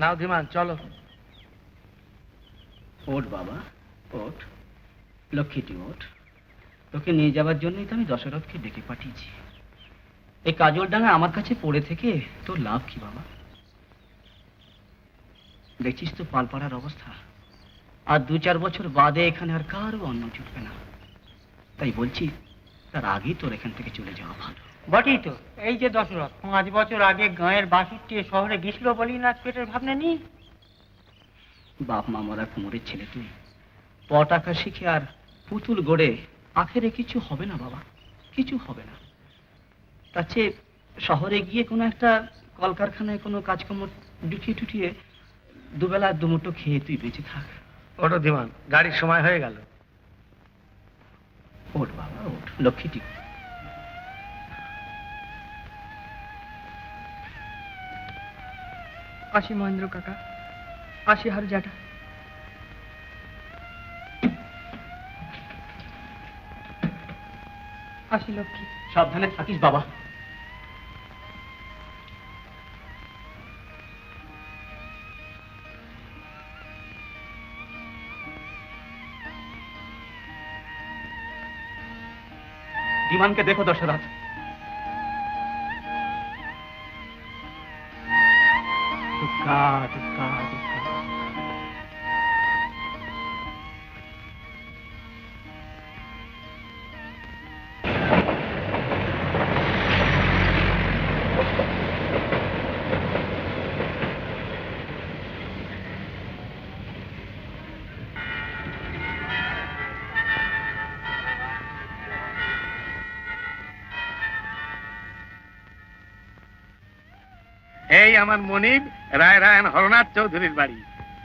নাও ধীমান, চলো। ওঠ বাবা, ওঠ, লক্ষ্মীটি ওঠ। তোকে নিয়ে যাবার জন্যই তো আমি দশরথকে ডেকে পাঠিয়েছি। এই কাজল ডাঙা আমার কাছে পড়ে থেকে তোর লাভ কি বাবা? দেখছিস তো পালপাড়ার অবস্থা। আর 2-4 বছর বাদে এখানে আর কারো অন্ন জুটবে না। তাই বলছি তার আগেই তোর এখান থেকে চলে যাওয়া ভালো। বটেই তো। এই যে দশরথ 5 বছর আগে গাঁয়ের বাসুরটি শহরে গেছিল বলি না পেটের ভাবনা নেই। বাপ মা মরা কুমোরের ছেলে তুই, পটাকা শিখে আর পুতুল গড়ে আখেরে কিছু হবে না বাবা, কিছু হবে না। তার চেয়ে শহরে গিয়ে কোনো একটা কলকারখানায় কোনো কাজকর্ম জুটিয়ে টুটিয়ে দুবেলা দুমুঠো খেয়ে তুই বেঁচে থাক। ওঠো ধীমান, গাড়ির সময় হয়ে গেল। ওঠ বাবা, ওঠ, লক্ষ্মীটি। আসি মহেন্দ্র কাকা, আসি হারু জ্যাঠা। আসি লক্ষ্মী। সাবধানে থাকিস বাবা। বিমানকে দেখো দশরথ। দুঃখা দুঃখা দুঃখা। এই আমার মনিব রায় রায়ন হরনাথ চৌধুরীর বাড়ি।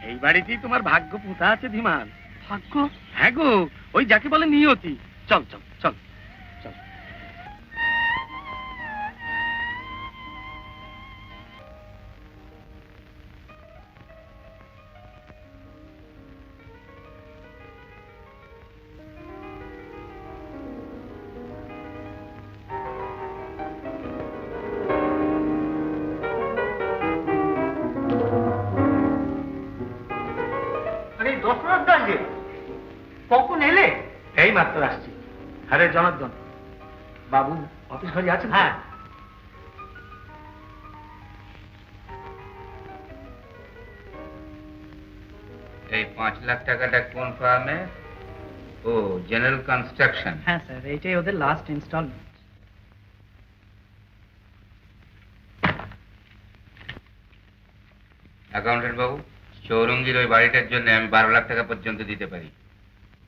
এই বাড়িতেই তোমার ভাগ্য পুঁথা আছে ধীমান। ভাগ্য? হ্যাঁ গো, ওই যাকে বলে নিয়তি। চল চল চল চল। আরে দশরথ দা যে কখন এলে? এই মাত্র আসছি। আরে জনার্দন বাবু অফিস ঘরে আছেন? হ্যাঁ। এই 5 লাখ টাকাটা কোন ফার্মে? ও, জেনারেল কনস্ট্রাকশন। হ্যাঁ স্যার, এইটাই ওদের লাস্ট ইনস্টলমেন্ট। অ্যাকাউন্টেন্ট বাবু, চৌরঙ্গির ওই বাড়িটার জন্য আমি 12 লাখ টাকা পর্যন্ত দিতে পারি।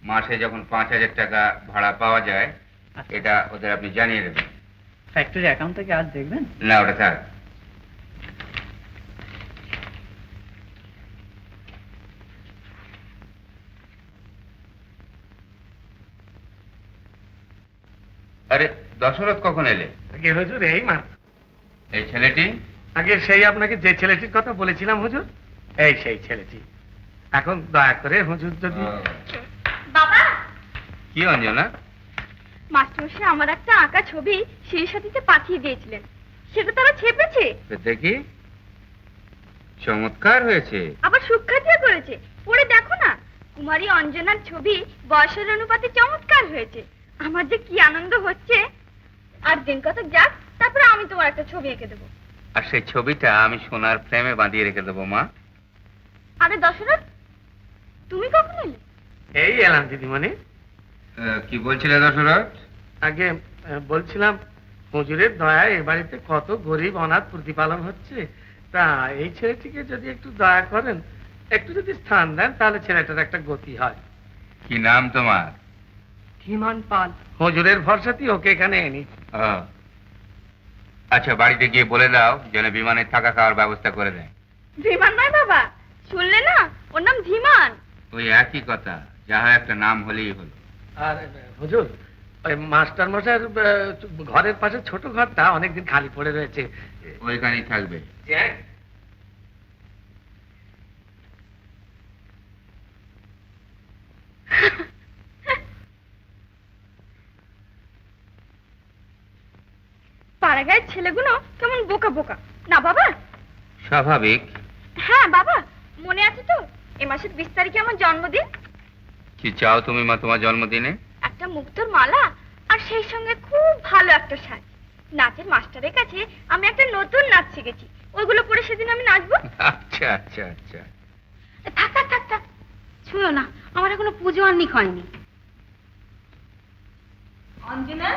মাসে যখন 5,000 টাকা ভাড়া পাওয়া যায়, এটা ওদের আপনি জানিয়ে দেবেন। ফ্যাক্টরি অ্যাকাউন্ট থেকে আজ দেখবেন? না, ওটা থাক। আরে দশরথ কখন এলে? আগে হুজুর এই মাত্র। এই ছেলেটি? আগে সেই আপনাকে যে ছেলেটির কথা বলেছিলাম হুজুর, এই সেই ছেলেটি। এখন দয়া করে হুজুর যদি। বাবা, কি অঞ্জনা? মাস্টারমশাই আমার একটা আঁকা ছবি সেই সাথীতে পাঠিয়ে দিয়েছিলেন, সেটা তারা ছেপেছে। দেখি, চমৎকার হয়েছে। আবার সুখ্যাতিও করেছে, পড়ে দেখো না। কুমারী অঞ্জনার ছবি বয়সের অনুপাতে চমৎকার হয়েছে। আমার যে কি আনন্দ হচ্ছে। আর দিন কত যাক, তারপরে আমি তোমার একটা ছবি এঁকে দেবো। আর সেই ছবিটা আমি সোনার ফ্রেমে বাঁধিয়ে রেখে দেবো মা। আরে দশরথ, তুমি কখন এলে? এই এলাম দিদিমণি। কি বলছিলে দশরথ? আগে বলছিলাম হুজুরের দয়ায় এ বাড়িতে কত গরিব অনাথ প্রতিপালন হচ্ছে। তা এই ছেলেটিকে যদি একটু দয়া করেন, একটু যদি স্থান দেন, তাহলে ছেলেটার একটা গতি হয়। কি নাম তোমার? ধীমান পাল। হুজুরের ভরসাতেই ওকে এখানে এনি। আচ্ছা, বাড়িতে গিয়ে বলে দাও যেন বিমানে থাকা খাওয়ার ব্যবস্থা করে দেয়। ধীমান নয় বাবা, শুনলে না, ওর নাম ধীমান। ওই একই কথা, যাহা একটা নাম হলেই হলো। আর হুজুর, ওই মাস্টার মশাইয়ের ঘরের পাশে ছোট ঘরটা অনেকদিন খালি পড়ে রয়েছে, ওইখানেই থাকবে। পাড়াগাঁয়ের ছেলেগুলো কেমন বোকা বোকা না বাবা? স্বাভাবিক। হ্যাঁ বাবা, মনে আছে তো? এ মাসের 20 তারিখে আমার জন্মদিন। কি চাও তুমি মা তোমার জন্মদিনে? একটা মুক্তোর মালা আর সেই সঙ্গে খুব ভালো একটা শাড়ি। নাচের মাস্টারের কাছে আমি একটা নতুন নাচ শিখেছি, ওইগুলো পরে সেদিন আমি নাচবো। আচ্ছা আচ্ছা আচ্ছা। থাক থাক থাক থাক, ছুঁয়ো না, আমার এখনো পুজো আহ্নিক হয়নি। অঞ্জনা,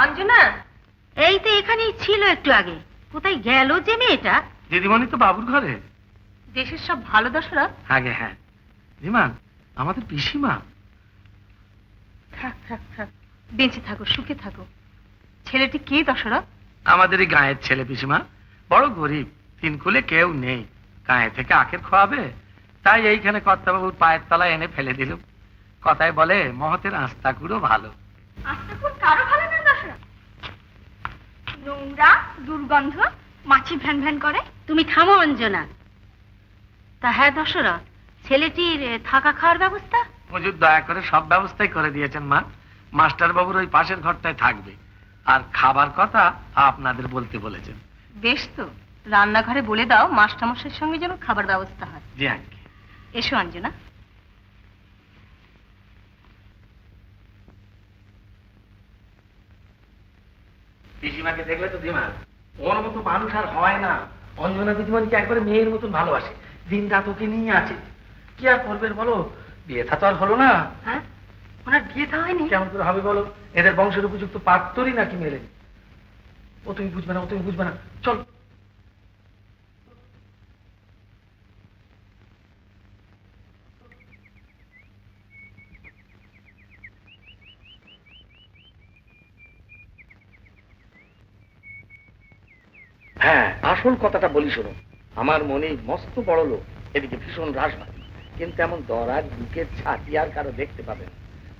অঞ্জনা, এই তো এখানেই ছিল একটু আগে। কোথায় গেল যে মেয়েটা? দিদিমণি তো বাবুর ঘরে। দেশের সব ভালো দশরথ? আগে হ্যাঁ, দিমান আমাদের পিসিমা। থাক থাক থাক, বেঁচে থাকো, সুখে থাকো। ছেলেটি কে দশরথ? আমাদেরই গায়ের ছেলে পিসিমা, বড় গরিব, তিন কুলে কেউ নেই, গায়ে থেকে আখের খাওয়াবে, তাই এইখানে কর্তাবাবুর পায়ের তলায় এনে ফেলে দিল। কথায় বলে মহতের আস্তাকুড়ো ভালো। আস্তাকুর কারো ভালো না দশরা, নোংরা, দুর্গন্ধ, মাছি ভ্যান ভ্যান করে। তুমি থামো অঞ্জনা। তা হ্যাঁ দশরথ, ছেলেটির থাকা খাওয়ার ব্যবস্থা? হুজুর দয়া করে সব ব্যবস্থাই করে দিয়েছেন মা। মাস্টার বাবুর ওই পাশের ঘরটায় থাকবে, আর খাবার কথা আপনাদের বলতে বলেছেন। বেশ তো, রান্নাঘরে বলে দাও মাস্টারমশাইয়ের সঙ্গে যেন খাবার ব্যবস্থা হয়। জি আঙ্কে। এসো অঞ্জনা। পিসিমাকে দেখলে তো দিমা, ওর মতো মানুষ আর হয় না। অঞ্জনা দিদিমণিকে একবারে মেয়ের মতন ভালোবাসে, দিন রাত ওকে নিয়ে আছে। কি আর করবেন বলো, বিয়ে থা তো আর হলো না। হ্যাঁ, ওনার বিয়ে থা হয়নি? কেমন করে হবে বলো, এদের বংশের উপযুক্ত পাত্রই নাকি মেলেনি। ও তুমি বুঝবে না, ও তুমি বুঝবে না, চল। হ্যাঁ, আসল কথাটা বলি শোনো। আমার মনে মস্ত বড় লোক, এদিকে ভীষণ রাসবাদী, কিন্তু এমন দরাজ বুকের ছাতি আর কারো দেখতে পাবে না।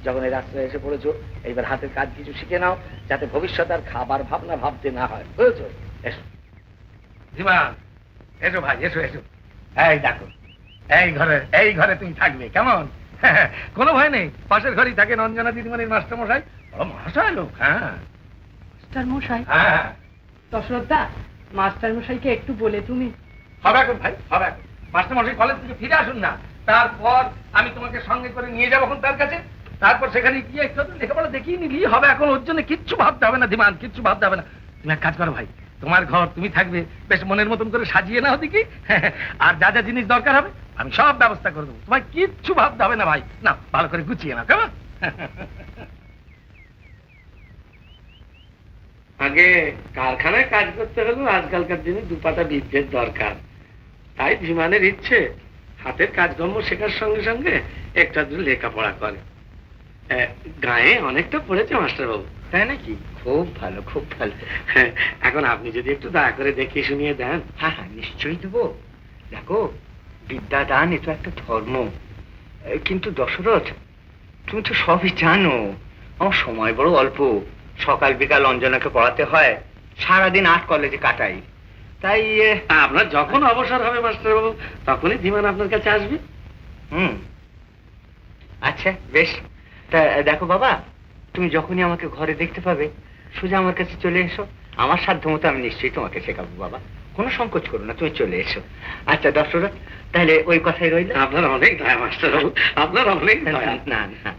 যখন এই রাস্তায় এসে পড়েছো, এইবার হাতের কাজ কিছু শিখে নাও, যাতে ভবিষ্যতে আর খাবার ভাবনা ভাবতে না হয়, বুঝেছো? এসো ধীমা, এসো ভাই, এসো এসো। এই দেখো, এই ঘরে তুমি থাকবে, কেমন? কোনো ভয় নেই, পাশের ঘরেই থাকেন অঞ্জনা দিদিমণির মাস্টার মশাই। বড় মহাশয় লোক। হ্যাঁ মাস্টার মশাই, হ্যাঁ, দশরথ দা, মাস্টার মশাইকে একটু বলে তুমি। হবে এখন ভাই, হবে এখন। মাস্টার মশাই কলেজ থেকে ফিরে আসুন না, তারপর আমি তোমাকে সঙ্গে করে নিয়ে যাবো এখন তার কাছে। তারপর সেখানে গিয়ে একটু লেখাপড়া দেখিয়ে নিলেই হবে। এখন ওর জন্য কিচ্ছু ভাবতে হবে না দিমান, কিচ্ছু ভাবতে হবে না। তুমি এক কাজ করো ভাই, তোমার ঘর তুমি থাকবে, বেশ মনের মতন করে সাজিয়ে নাও দেখি। আর যা যা জিনিস দরকার হবে আমি সব ব্যবস্থা করে দেবো, তোমার কিচ্ছু ভাবতে হবে না ভাই। না, ভালো করে গুছিয়ে নাও, কেমন? আগে কারখানায় কাজ করতে হলেও আজকালকার দিনে দুপাতা বিদ্যের দরকার। তাই বিমানের ইচ্ছে হাতের কাজকর্ম শেখার সঙ্গে সঙ্গে একটু আধটু লেখাপড়া করে। গায়ে অনেকটা পড়েছে মাস্টারবাবু। তাই নাকি? খুব ভালো, খুব ভালো। এখন আপনি যদি একটু দয়া করে দেখিয়ে শুনিয়ে দেন। হ্যাঁ হ্যাঁ, নিশ্চয়ই দেবো। দেখো, বিদ্যাদান এ তো একটা ধর্ম। কিন্তু দশরথ, তুমি তো সবই জানো, আমার সময় বড় অল্প। সকাল বিকাল অঞ্জনাকে পড়াতে হয়, সারাদিন আর্ট কলেজে কাটাই। তাই আপনার যখন অবসর হবে মাস্টারবাবু, তখনই ধীমান আপনার কাছে আসবে। হুম, আচ্ছা বেশ। তা দেখো বাবা, তুমি যখনই আমাকে ঘরে দেখতে পাবে, সোজা আমার কাছে চলে এসো। আমার সাধ্য মতো আমি নিশ্চয়ই তোমাকে শেখাবো বাবা, কোনো সংকোচ করো না, তুমি চলে এসো। আচ্ছা দশরথ, তাহলে ওই কথাই রইল। আপনার অনেক দয়া মাস্টারবাবু, আপনার অনেক দয়া। না না।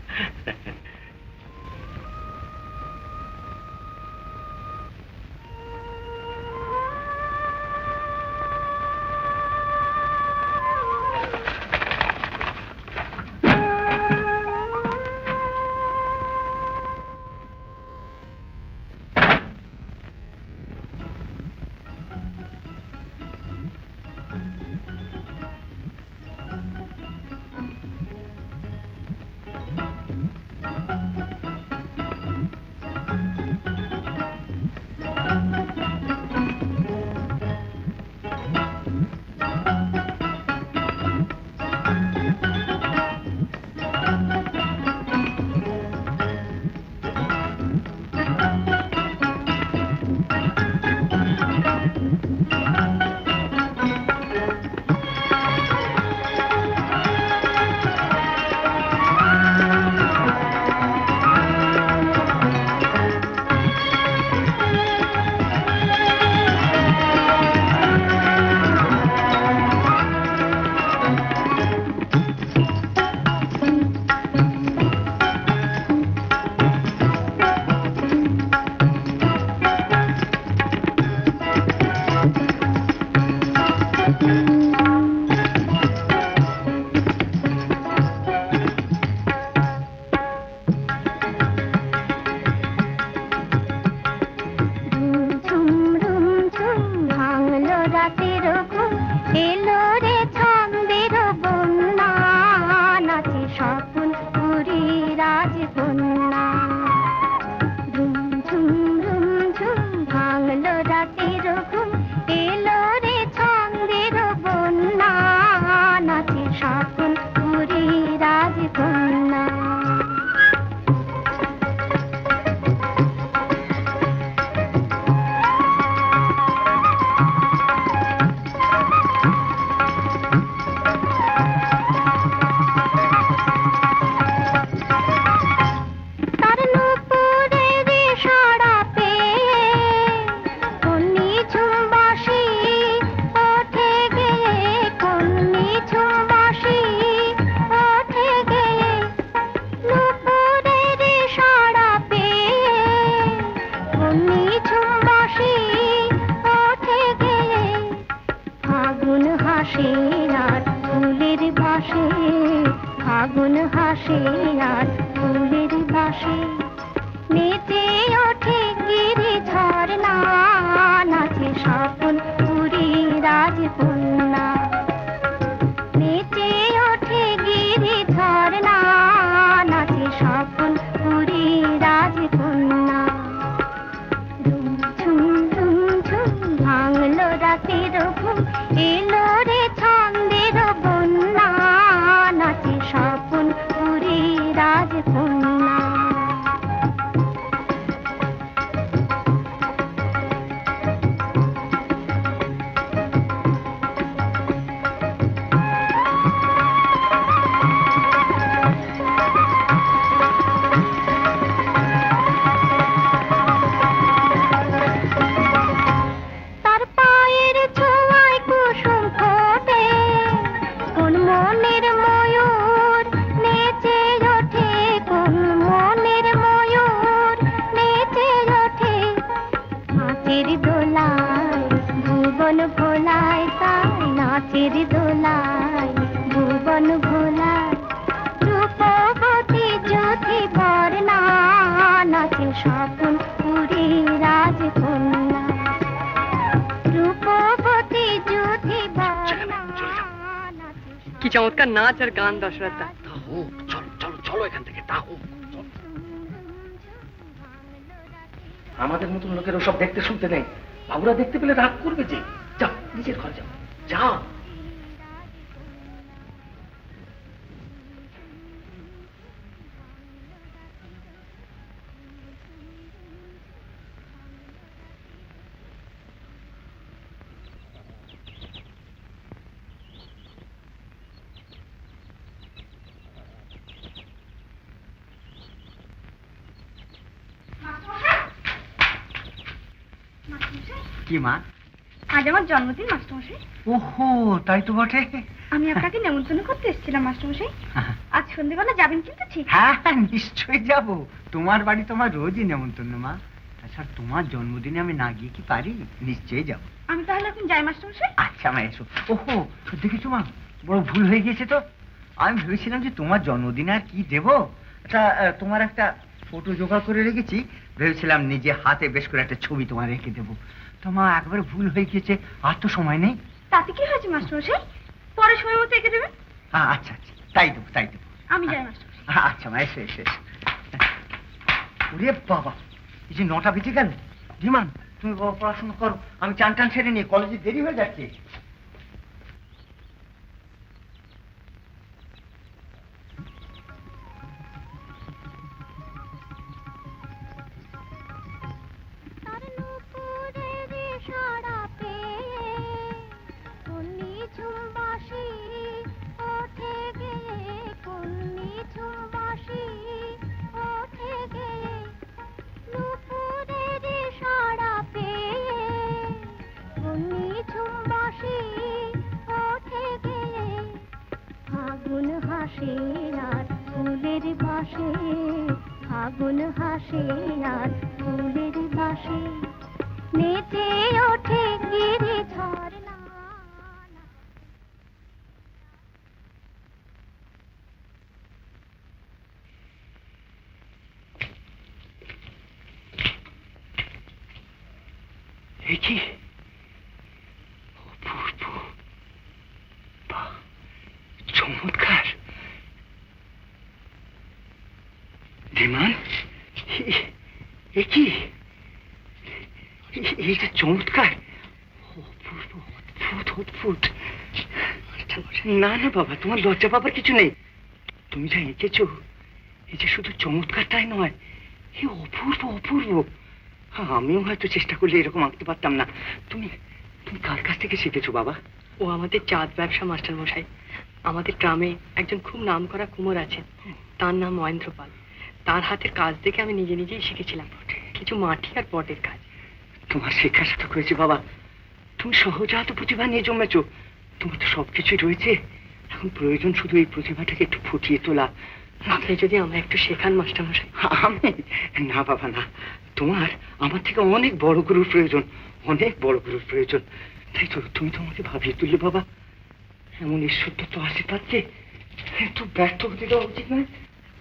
রাতের ঘুম এলো রে ছন্দের বন্যা নাচে স্বপন পুরী রাজকন্যা ঝুম ঝুম ঝুম ঝুম ভাঙলো রাতের ঘুম এলো রে ছন্দের বন্যা নাচে স্বপন পুরী রাজকন্যা তার নুপুরের সাড়া পেয়ে কন্নি ঝুমবাসী ওঠে গেয়ে কন্নি ঝুমবাসী ওঠে গেয়ে নুপুরের সাড়া পেয়ে কন্নি ঝুমবাসী ওঠে গেয়ে ফাগুন হাসে আর ফুলের বাসে ফাগুন হাসে আর ফুলের বাসে নেচে ওঠে গিরি ঝর্ণা নাচে স্বপন পুরী রাজকন্যা নেচে ওঠে গিরি ঝর্ণা নাচে স্বপন পুরী রাজকন্যা ঝুম ঝুম ঝুম ঝুম ভাঙলো রাতের ঘুম এলো রে ছন্দের বন্যা নাচে স্বপন পুরী রাজকন্যা তার পায়ের ছোঁয়ায় কুসুম ফোটে কোন মনের ময়ূর নেচে ওঠে কোন মনের ময়ূর নেচে ওঠে নাচের দোলায় ভুবন ভোলায় তাই নাচের দোলায় ভুবন ভোলায় রূপবতী জ্যোতি বর্ণা নাচে স্বপন পুরী রাজকন্যা রূপবতী জ্যোতি বর্ণা কি চমৎকার নাচ আর গান দশরথদা। আমাদের মতন লোকের ওসব দেখতে শুনতে নেই, বাবুরা দেখতে পেলে রাগ করবে যে। যাও নিজের ঘরে যাও, যাও। কি মা? আজ আমার জন্মদিন মাস্টারমশাই। ওহো, তাই তো বটে। আমি আপনাকে নেমন্তন্ন করতে এসেছিলাম মাস্টারমশাই। আজ সন্ধ্যেবেলা যাবেন কিন্তু ঠিক? হ্যাঁ নিশ্চয়ই যাব। তোমার বাড়ি তোমার রোজই নেমন্তন্ন মা। তাছাড়া তোমার জন্মদিনে আমি না গিয়ে কি পারি? নিশ্চয়ই যাব। আমি তাহলে এখন যাই মাস্টারমশাই। আচ্ছা মা এসো। ওহো, দেখেছো মা, বড় ভুল হয়ে গেছে তো। আমি ভেবেছিলাম যে তোমার জন্মদিনে আর কি দেব। তোমার একটা ফটো জোগাড় করে রেখেছি, ভেবেছিলাম নিজে হাতে বেশ করে একটা ছবি তোমার রেখে দেবো। তো মা একবারে ভুল হয়ে গেছে, আর তো সময় নেই। তাতে কি হয়েছে মাস্টারমশাই? পরে সময় মতো এঁকে দেবেন। আচ্ছা আচ্ছা, তাই দেবো তাই দেবো। আমি যাই মাস্টারমশাই। আচ্ছা মা এসো এসো এসো। ওরে বাবা, এই যে 9টা বেজে গেল। বিমান, তুমি পড়াশোনা করো, আমি চান টান সেরে নিয়ে কলেজে দেরি হয়ে যাচ্ছে। তার নুপুরের সাড়া পেয়ে কন্নি ঝুমবাসী ওঠে গেয়ে কন্নি ঝুমবাসী ওঠে গেয়ে নুপুরের সাড়া পেয়ে কন্নি ঝুমবাসী ওঠে গেয়ে ফাগুন হাসে আর ফুলের বাসে ফাগুন হাসে আর ফুলের বাসে নেচে ওঠে গিরি ঝর্ণা। কি ধীমান, এ কি? এই যে চমৎকার, অপূর্ব, অদ্ভুত, অদ্ভুত। না না বাবা, তোমার লজ্জা পাবার কিছু নেই। তুমি যা এঁকেছো, এই যে শুধু চমৎকার তাই নয়, এ অপূর্ব, অপূর্ব। আমিও হয়তো চেষ্টা করলে এরকম আঁকতে পারতাম না। তুমি তুমি কার কাছ থেকে শিখেছো বাবা? ও আমাদের চাঁদ ব্যবসা মাস্টার মশাই। আমাদের গ্রামে একজন খুব নামকরা কুমোর আছেন, তার নাম মহেন্দ্র পাল। তার হাতের কাজ দেখে আমি নিজে নিজেই শিখেছিলাম কিছু মাটি আর পটের কাজ। তোমার শিক্ষা সার্থক হয়েছে বাবা। তুমি সহজাত প্রতিভা নিয়ে জন্মেছো। তোমার তো সবকিছুই রয়েছে। এখন প্রয়োজন শুধু এই প্রতিভাটাকে একটু ফুটিয়ে তোলা। আপনি যদি আমরা একটু শেখান মাস্টার মশাই। আমি? না বাবা না, তোমার আমার থেকে অনেক বড় গুরুর প্রয়োজন, অনেক বড় গুরুর প্রয়োজন। তাই তো তুমি তো আমাকে ভাবিয়ে তুললে বাবা। এমন ঈশ্বর তো আশীর্বাদ যে এত ব্যর্থ হতে দেওয়া উচিত নয়।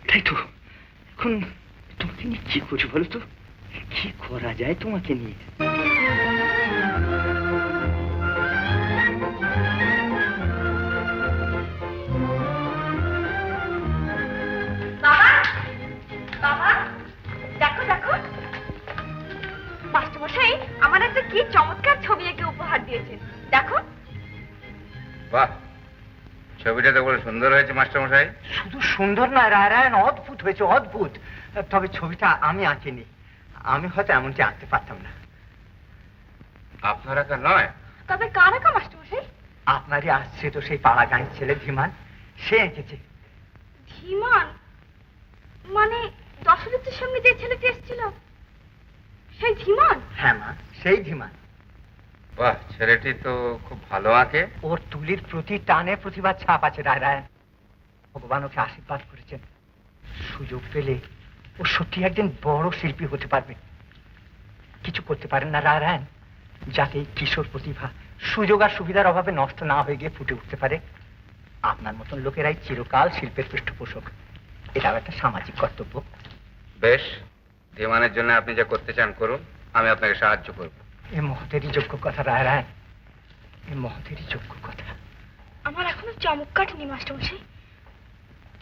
তাই তো এখন তোমাকে নিয়ে কি করছি বলো তো? কি করা যায় তোমাকে নিয়ে? বাবা, বাবা, দেখো দেখো, মাস্টারমশাই আমার একটা কি চমৎকার ছবি এঁকে উপহার দিয়েছেন। দেখো। বাহ, ছবিটা তো বড় সুন্দর হয়েছে মাস্টারমশাই। শুধু সুন্দর নয় রায়রায়ণ, অদ্ভুত হয়েছে, অদ্ভুত। তবে ছবিটা আমি আঁকিনি। আমি হয়তো এমনটি আঁকতে পারতাম না। আপনার একা নয়? তবে কার আঁকা মাস্টারমশাই? আপনারই আসছে তো সেই পাড়া গাঁয়ের ছেলে ধীমান, সে এঁকেছে। ধীমান মানে দশরথের সঙ্গে যে ছেলেটি এসেছিল, সেই ধীমান? হ্যাঁ মা, সেই ধীমান। বাহ, ছেলেটি তো খুব ভালো আঁকে। ওর তুলির প্রতি টানে প্রতিভার ছাপ আছে রায়রায়ণ। ভগবান ওকে আশীর্বাদ করেছেন, সুযোগ পেলে ও সত্যি একদিন বড় শিল্পী হতে পারবে। কিছু করতে পারেন না রায়রায়ণ, যাতে এই কিশোর প্রতিভা সুযোগ আর সুবিধার অভাবে নষ্ট না হয়ে গিয়ে ফুটে উঠতে পারে। আপনার মতন লোকেরাই চিরকাল শিল্পের পৃষ্ঠপোষক। এটাও একটা সামাজিক কর্তব্য। বেশ, ধীমানের জন্য আপনি যা করতে চান করুন, আমি আপনাকে সাহায্য করব। এ মহতেরই যোগ্য কথা রায়রায়ণ, এ মহতেরই যোগ্য কথা। আমার এখনো চমক কাটেনি মাস্টারমশাই,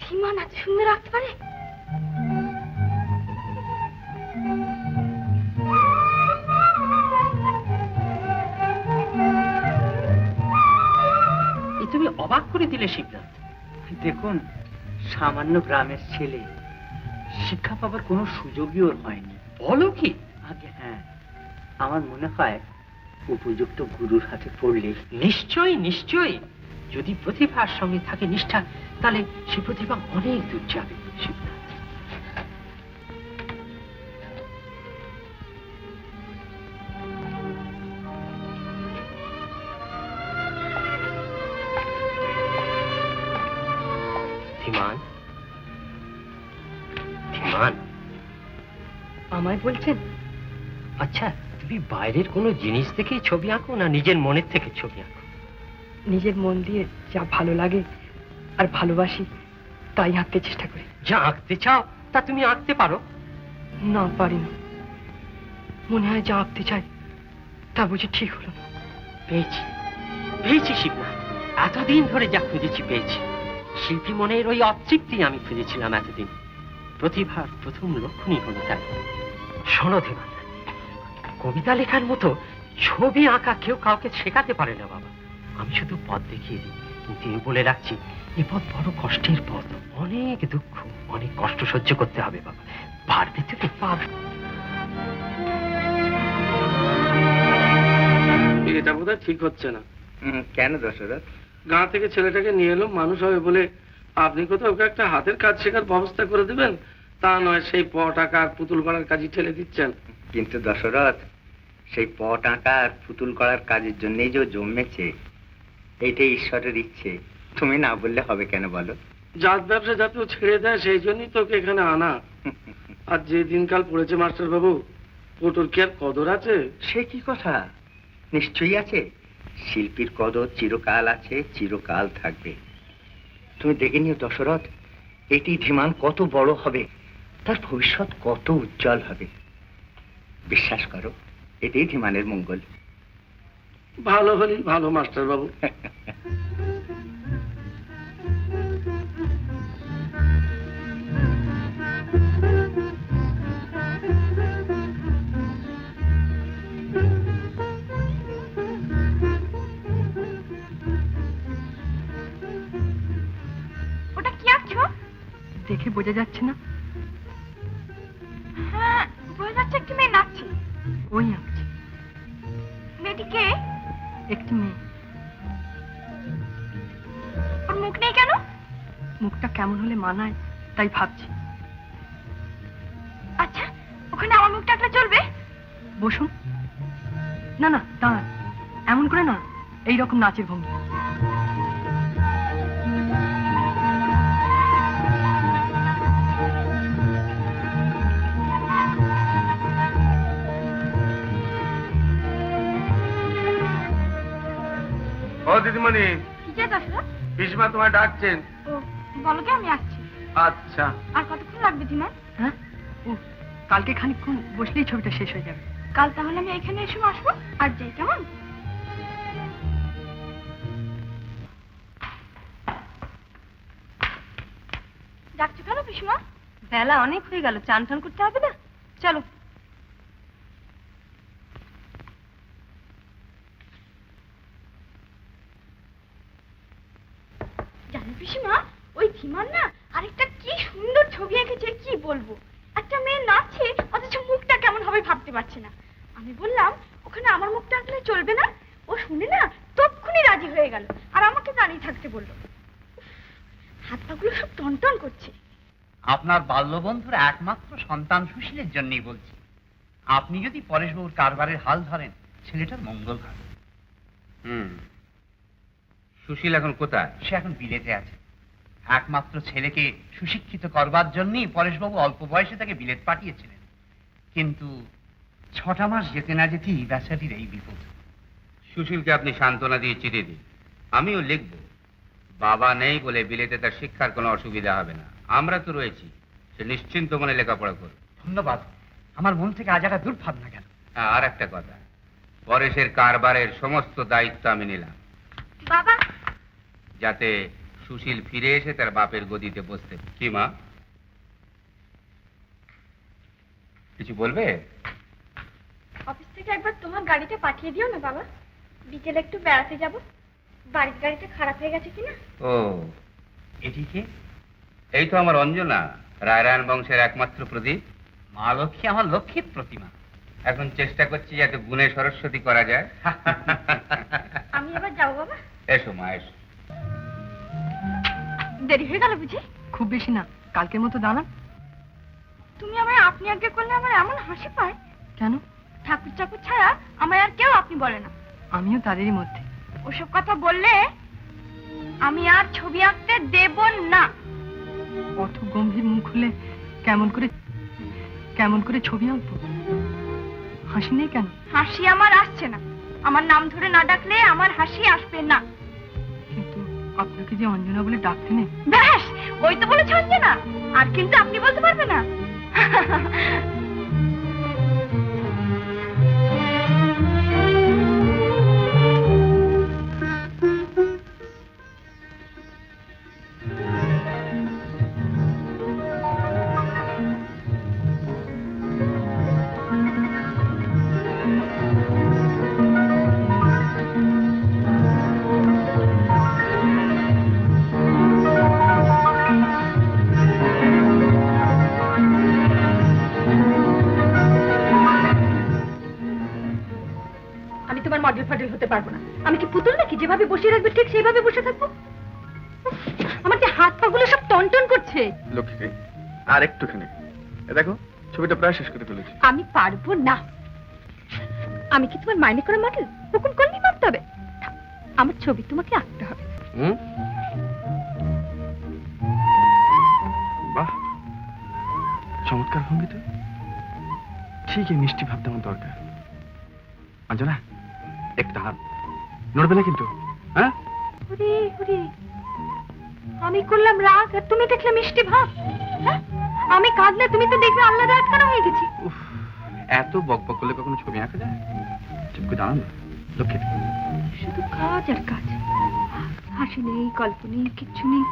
ধীমান এত সুন্দর আঁকতে পারে। তুমি অবাক করে দিলে শিবনাথ। দেখুন, সামান্য গ্রামের ছেলে, শিক্ষা পাবার কোনো সুযোগই ওর হয়নি। বলো কি? আগে হ্যাঁ, আমার মনে হয় উপযুক্ত গুরুর হাতে পড়লে। নিশ্চয়ই নিশ্চয়ই, যদি প্রতিভার সঙ্গে থাকে নিষ্ঠা, তাহলে সে প্রতিভা অনেক দূর যাবে শিবনাথ। ধীমান, ধীমান, আমায় বলছেন? আচ্ছা তুমি বাইরের কোনো জিনিস থেকেই ছবি আঁকো না নিজের মনের থেকে ছবি আঁকো? নিজের মন দিয়ে যা ভালো লাগে আর ভালোবাসি তাই আঁকতে চেষ্টা করি। যা আঁকতে চাও তা তুমি আঁকতে পারো? না, পারি না। মনে হয় যা আঁকতে চাই তা বুঝি ঠিক হলো না। পেয়েছি, পেয়েছি শিবনাথ, এতদিন ধরে যা খুঁজেছি পেয়েছি। শিল্পী মনের ওই অতৃপ্তি আমি খুঁজেছিলাম এতদিন। প্রতিভার প্রথম লক্ষণই হলো তাই। শোনো ধীমান, কবিতা লেখার মতো ছবি আঁকা কেউ কাউকে শেখাতে পারে না বাবা। আমি শুধু পথ দেখিয়ে দিই, কিন্তু এ বলে রাখছি, এ পথ বড় কষ্টের পথ। অনেক দুঃখ, অনেক কষ্ট সহ্য করতে হবে বাবা। পারবে তুমি? পারবে। এটা বোধহয় ঠিক হচ্ছে না। কেন দশরথ? গাঁ থেকে ছেলেটাকে নিয়ে এলো মানুষ হবে বলে, আপনি কোথাও ওকে একটা হাতের কাজ শেখার ব্যবস্থা করে দেবেন, তা নয় সেই পট আঁকা আর পুতুল গড়ার কাজই ঠেলে দিচ্ছেন। কিন্তু দশরথ, সেই পট আঁকা আর পুতুল করার কাজের জন্যই যে ও জন্মেছে, এইটাই ঈশ্বরের ইচ্ছে। তুমি না বললে হবে কেন বলো? জাত ব্যবসা যাতে ও ছেড়ে দেয় সেই জন্যই তোকে এখানে আনা। আর যে দিনকাল পড়েছে মাস্টার বাবু, ওটোর কি আর কদর আছে? সে কি কথা, নিশ্চয়ই আছে। শিল্পীর কদর চিরকাল আছে, চিরকাল থাকবে। তুমি দেখে নিও দশরথ, এটি ধীমান কত বড় হবে, তার ভবিষ্যৎ কত উজ্জ্বল হবে। বিশ্বাস করো, এটাই ধীমানের মঙ্গল। ভালো হলেই ভালো মাস্টার বাবু। দেখে বোঝা যাচ্ছে না? হ্যাঁ, বোঝা যাচ্ছে একটি মেয়ে নাচছে। ওই আঁকছে। মেয়েটি কে? একটি মেয়ে। ওর মুখ নেই কেন? মুখটা কেমন হলে মানায় তাই ভাবছি। আচ্ছা, ওখানে আমার মুখটা আঁকলে চলবে? বসুন। না না, দাঁড়ান। এমন করে না, এইরকম নাচের ভঙ্গি। ও দিদিমণি, কি যে দশরা? পিসমা তোমায় ডাকছেন। ও, বলো কি, আমি আসছি। আচ্ছা। আর কতক্ষণ লাগবে ধীমা? হ্যাঁ, ও কালকে খানিকক্ষণ বসলেই ছবিটা শেষ হয়ে যাবে। কাল তাহলে আমি এখানে এসে আসবো আর যাই, কেমন? ডাকছো কেন পিসমা? বেলা অনেক হয়ে গেল, চান টান করতে হবে না? চলো। জানো পিসমা, ওই ধীমান না আরেকটা কি সুন্দর ছবি এঁকেছে, কি বলবো। একটা মেয়ে নাচছে অথচ মুখটা কেমন হবে ভাবতে পারছে না। আমি বললাম ওখানে আমার মুখটা আঁকলে চলবে না। ও শুনে না তক্ষুনি রাজি হয়ে গেল আর আমাকে দাঁড়িয়ে থাকতে বললো। হাত পাগুলো সব টনটন করছে। আপনার বাল্যবন্ধুর একমাত্র সন্তান সুশীলের জন্যই বলছি। আপনি যদি পরেশবাবুর কারবারের হাল ধরেন, ছেলেটার মঙ্গল হবে। সুশীল এখন কোথায়? সে এখন বিলেতে আছে। একমাত্র ছেলেকে সুশিক্ষিত করবার জন্যই পরেশবাবু অল্প বয়সে তাকে বিলেত পাঠিয়েছিলেন। কিন্তু 6টা মাস যেতে না যেতেই বেচারির এই বিপদ। সুশীলকে আপনি সান্ত্বনা দিয়ে চিঠি দিন, আমিও লিখব। বাবা নেই বলে বিলেতে তার শিক্ষার কোনো অসুবিধা হবে না, আমরা তো রয়েছি। সে নিশ্চিন্ত মনে লেখাপড়া করবে। ধন্যবাদ। আমার মন থেকে আজ একটা দুর্ভাবনা গেল। আর একটা কথা, পরেশের কারবারের সমস্ত দায়িত্ব আমি নিলাম, বাবা, যাতে সুশীল ফিরে এসে তার বাপের গদিতে বসতে। কি মা, কিছু বলবে? অফিস থেকে একবার তোমার গাড়িটা পাঠিয়ে দিও না বাবা, বিকেলে একটু বেড়াতে যাব। বাড়ির গাড়িটা খারাপ হয়ে গেছে কিনা। ও, এদিকে এই তো আমার অঞ্জনা, রায়রায়ণ বংশের একমাত্র প্রদীপ। মা লক্ষ্মী আমার লক্ষ্মীর প্রতিমা। এখন চেষ্টা করছি যাতে গুণে সরস্বতী করা যায়। আমি এবার যাবো বাবা। এসো মা, এসো। দেরি হয়ে গেল বুঝি? খুব বেশি না, কালকের মতো দাঁড়ান। তুমি আমায় আপনি আগে করলে আমার এমন হাসি পায়। কেন? ঠাকুর চাকুর ছাড়া আমায় আর কেউ আপনি বলে না। আমিও তাদেরই মধ্যে। ওসব কথা বললে আমি আর ছবি আঁকতে দেব না। অত গম্ভীর মুখ হলে কেমন করে ছবি আঁকবো? হাসি নেই কেন? হাসি আমার আসছে না। আমার নাম ধরে না ডাকলে আমার হাসি আসবে না। কিন্তু আপনাকে যে অঞ্জনা বলে ডাকতে নেই। ব্যাস, ওই তো বলেছ না, আর কিন্তু আপনি বলতে পারবে না। মডেল ফডেল হতে পারবো না। আমি কি পুতুল নাকি যেভাবে বসিয়ে রাখবে ঠিক সেইভাবে বসে থাকবো? আমার যে হাত পাগুলো সব টনটন করছে। লক্ষ্মী, আর একটুখানি। দেখো, ছবিটা প্রায় শেষ করে ফেলেছি। আমি পারবো না। আমি কি তোমার মাইনে করা মডেল? হুকুম করলেই মানতে হবে? আমার ছবি তোমাকে আঁকতে হবে। বাহ, চমৎকার ভঙ্গি তো। ঠিক এই মিষ্টি ভাবতে আমার দরকার। অঞ্জনা, একটু হাত নড়বে না কিন্তু, হ্যাঁ? ওরে ওরে, আমি করলাম রাগ আর তুমি দেখলে মিষ্টি ভাব। হ্যাঁ? আমি কাঁদলে তুমি তো দেখবে আল্লাহর আটকানো হয়ে গেছি। উফ, এত বকবক করলে কখনো ছবি আঁকা যায়? চুপ করে দাঁড়ান না লক্ষ্মী। শুধু কাজ আর কাজ, হাসি নেই, গল্প নেই, কিচ্ছু নেই।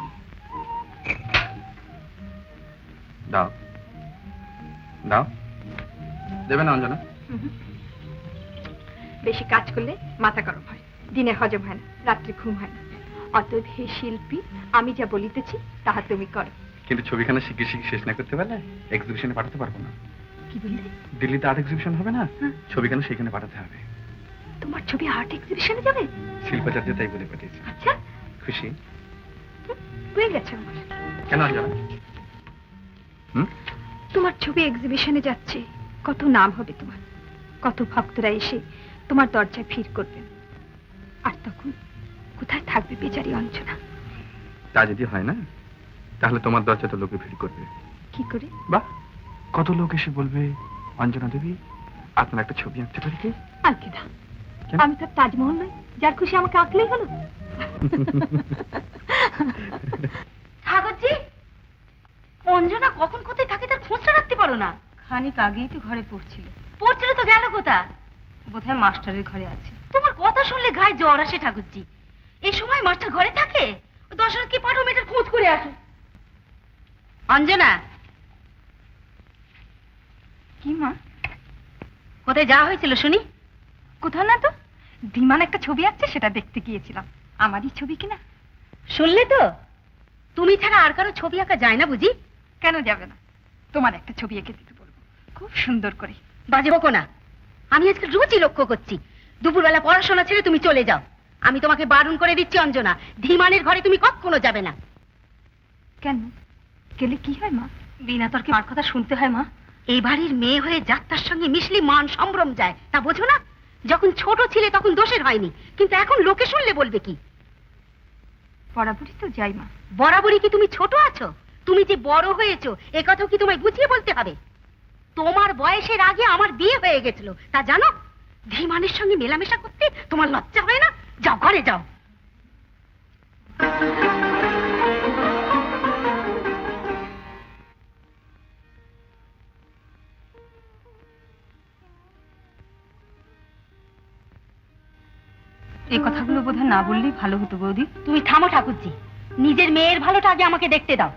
দাও দাও, দেবে না অঞ্জনা? বেশি কাজ করলে মাথা গরম হয়, দিনে হজম হয় না, রাত্রে ঘুম হয় না। অতএব হে শিল্পী, আমি যা বলিতেছি তাহা তুমি করো। কিন্তু ছবিখানা শিখে শেষ না করতে পারলে এক্সিবিশনে পাঠাতে পারবো না। কি বললে? দিল্লিতে আর্ট এক্সিবিশন হবে না, ছবিখানা সেখানে পাঠাতে হবে। তোমার ছবি আর্ট এক্সিবিশনে যাবে? শিল্পাচার্য তাই বলে পাঠিয়েছে। আচ্ছা, খুশি? হয়ে গেছে আমার। কেন অঞ্জনা? তোমার ছবি এক্সিবিশনে যাচ্ছে, কত নাম হবে তোমার, কত ভক্তরা এসে তোমার দরজায় ভিড় করবেন। আর তখন কোথায় থাকবে বেচারি অঞ্জনা? তা যদি হয় না, তাহলে তোমার দরজা তো লোকে ভিড় করবে। কি করে? বাহ, কত লোক এসে বলবে, অঞ্জনা দেবী আপনার একটা ছবি আঁকতে পারি কি? আলকিদা, আমি তো তাজমহল নই, যার খুশি আমাকে আঁকলেই হলো। ঠাকুরজি, অঞ্জনা কখন কোথায় থাকে তার খোঁজটা রাখতে পারো না? খানিক আগেই তো ঘরে পড়ছিল। পড়ছিল তো গেল কোথা? বোধহয় মাস্টারের ঘরে আছে। তোমার কথা শুনলে গায়ে জ্বর আসে ঠাকুরজি। এই সময় মাস্টার ঘরে থাকে? দশরথকে পাঠো মেয়েটার খোঁজ করে আসো। অঞ্জনা, কি মা, কোথায় যাওয়া হয়েছিল শুনি? কোথাও না তো, ধীমান একটা ছবি আঁকছে, সেটা দেখতে গিয়েছিলাম। আমারই ছবি কিনা। শুনলে তো, তুমি ছাড়া আর কারো ছবি আঁকা যায় না বুঝি? কেন যাবে না? তোমার একটা ছবি এঁকে দিতে বলবো, খুব সুন্দর করে। বাজে বকো না। আমি আজকে রোজই লক্ষ্য করছি দুপুরবেলা পড়াশোনা ছেড়ে তুমি চলে যাও। আমি তোমাকে বারণ করে দিচ্ছি অঞ্জনা, ধীমানের ঘরে তুমি কখনো যাবে না। কেন? গেলে কি হয় মা? বিনা তর্কে মার কথা শুনতে হয় মা। এই বাড়ির মেয়ে হয়ে যাত্রার সঙ্গে মিশলে মান সম্ভ্রম যায়, তা বোঝো না? যখন ছোট ছিলে তখন দোষের হয়নি, কিন্তু এখন লোকে শুনলে বলবে কি? বরাবরই তো যাই মা। বরাবরই কি তুমি ছোট আছো? তুমি যে বড় হয়েছো এ কথাও কি তোমায় বুঝিয়ে বলতে হবে? তোমার বয়সের আগে আমার বিয়ে হয়ে গেছিল, তা জানো? ধীমানের সঙ্গে মেলামেশা করতে তোমার লজ্জা হয় না? যাও ঘরে যাও। এই কথাগুলো বোধহয় না বললেই ভালো হতো বৌদি। তুমি থামো ঠাকুরজি, নিজের মেয়ের ভালোটা আগে আমাকে দেখতে দাও।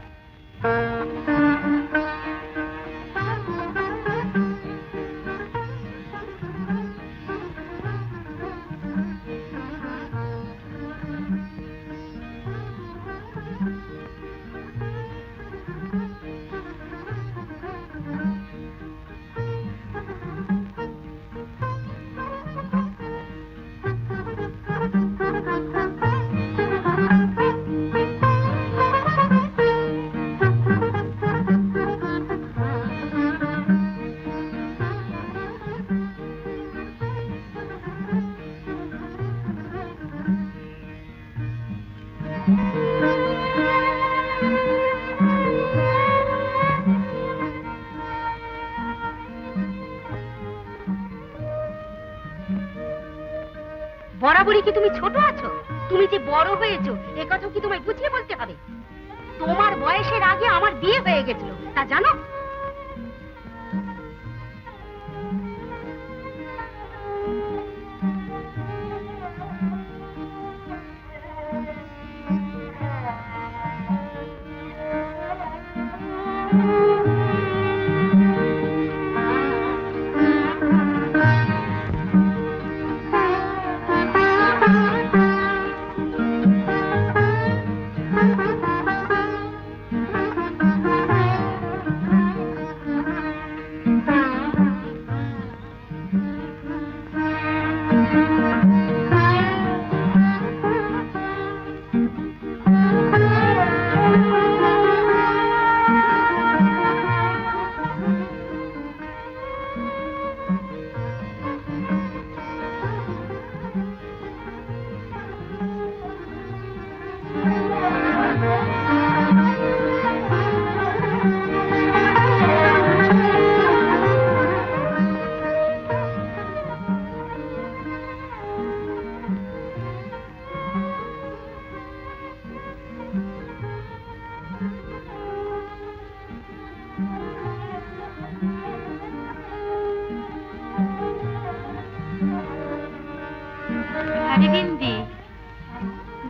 বরাবরই কি তুমি ছোট আছো? তুমি যে বড় হয়েছো এ কথা কি তোমায় বুঝিয়ে বলতে হবে? তোমার বয়সের আগে আমার বিয়ে হয়ে গেছিল, তা জানো?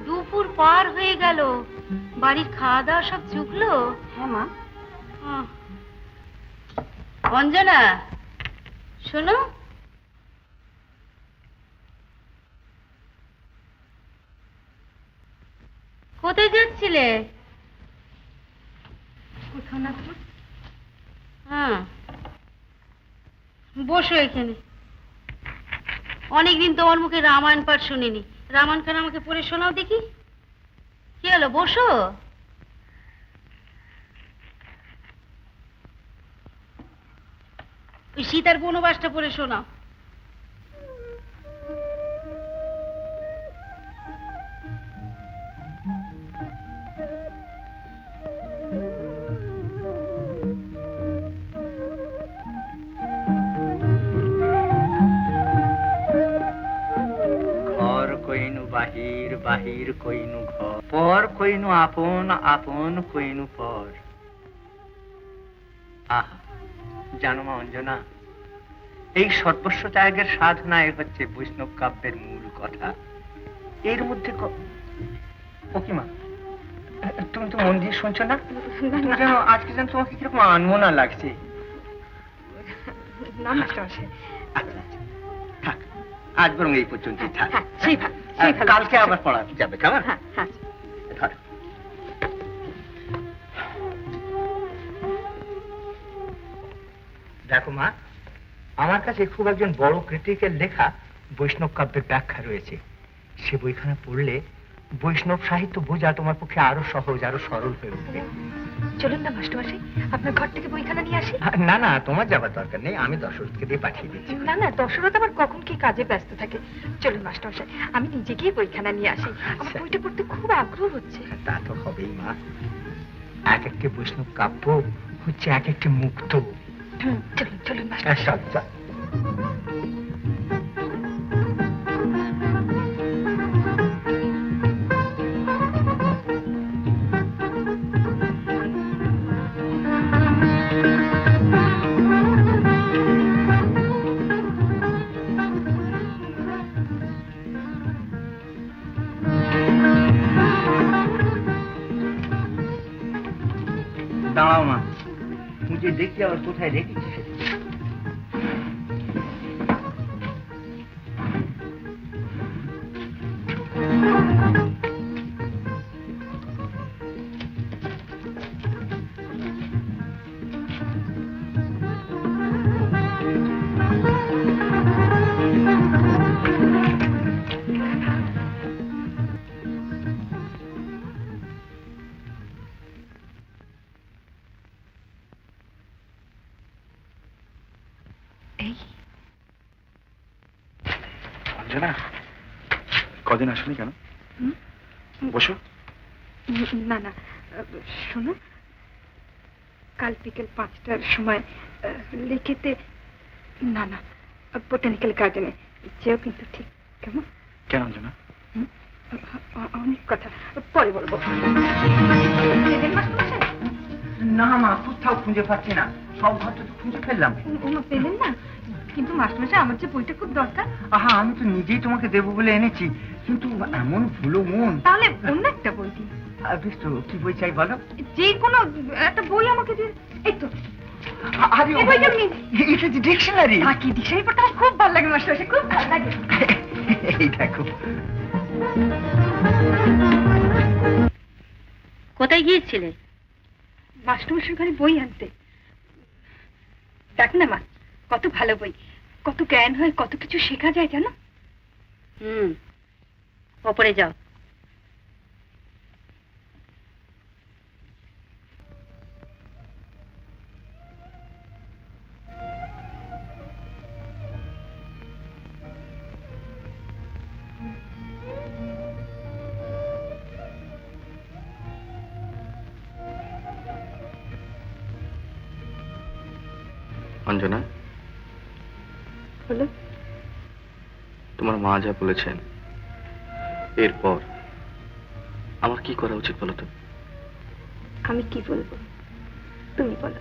দুপুর পার হয়ে গেল, বাড়ির খাওয়া দাওয়া সব চুকলো? হ্যাঁ মা। অঞ্জনা শোনো, কোথায় যাচ্ছিলে? দেখাও না তোমার। হ্যাঁ, বসো এখানে। অনেকদিন তোমার মুখে রামায়ণ পাঠ শুনিনি। রামায়ণ খান আমাকে পড়ে শোনাও দেখি। কি হলো, বসো। ওই সীতার বনবাসটা পড়ে শোনাও। ঘর কইনু বাহির, বাহির কইনু ঘর, পর কইনু আপন, আপন কইনু পর। আহা, জানো মা অঞ্জনা, এই সর্বস্ব ত্যাগের সাধনায় হচ্ছে বৈষ্ণব কাব্যের মূল কথা। এর মধ্যে ও কি মা, তুমি তো মন দিয়ে শুনছো না? যেন আজকে যেন তোমাকে কিরকম আনমনা লাগছে। না মাস্টারমশাই, আচ্ছা আচ্ছা, থাক, আজ বরং এই পর্যন্তই থাক। সেই ভালো, সেই ভালো। কালকে আবার পড়া যাবে, কেমন? হ্যাঁ হ্যাঁ। ধরো। দেখো মা, আমার কাছে খুব একজন বড় ক্রিটিকের লেখা বৈষ্ণব কাব্যের ব্যাখ্যা রয়েছে। সে বইখানা পড়লে বৈষ্ণব সাহিত্য বোঝা তোমার পক্ষে আরো সহজ, আরো সরল হয়ে উঠবে। চলুন না মাস্টারমশাই, আপনার ঘর থেকে বইখানা নিয়ে আসি। না না, তোমার যাবার দরকার নেই, আমি দশরথকে দিয়ে পাঠিয়ে দিচ্ছি। না না, দশরথ আবার কখন কি কাজে ব্যস্ত থাকে। চলুন মাস্টারমশাই, আমি নিজে গিয়ে বইখানা নিয়ে আসি। আমার বইটা পড়তে খুব আগ্রহ হচ্ছে। তা তো হবেই মা, এক একটি বৈষ্ণব কাব্য হচ্ছে এক একটি মুক্ত। চলুন চলুন মাস্টার। আচ্ছা। দাঁড়াও মা, মুঝে দেখি আবার কোথায় রেখেছি সেটা। অঞ্জনা, কদিন আসনি কেন? বসো। না না, শোনো, কাল বিকেল 5টার সময় লেকেতে, না না, বোটানিক্যাল গার্ডেনে যেও কিন্তু, ঠিক? কেমন? কেন অঞ্জনা? অনেক কথা, পরে বলবো। না মা, কোথাও খুঁজে পাচ্ছি না, সব ঘরটা তো খুঁজে ফেললাম। পেলেন না? কিন্তু মাস্টারমশাই, আমার যে বইটা খুব দরকার। আহা, আমি তো নিজেই তোমাকে দেবো বলে এনেছি, কিন্তু এমন ভুলো মন। তাহলে অন্য একটা বই দিন। বেশ তো, কি বই চাই বলো? যে কোনো একটা বই আমাকে দিন। এই তো, আরে এই বইটা নিন। এটা যে ডিকশনারি। কি ডিকশনারি পড়তে আমার খুব ভালো লাগে মাস্টারমশাই, খুব ভালো লাগে। এই দেখো। কোথায় গিয়েছিলে? মাস্টারমশাই ঘরে বই আনতে। দেখ না মা, কত ভালো বই, কত জ্ঞান হয়, কত কিছু শেখা যায় জানো। ওপরে যাও। অঞ্জনা, হলো? তোমার মা যা বলেছেন, এরপর আমার কি করা উচিত বলো তো? আমি কি বলবো, তুমি বলো।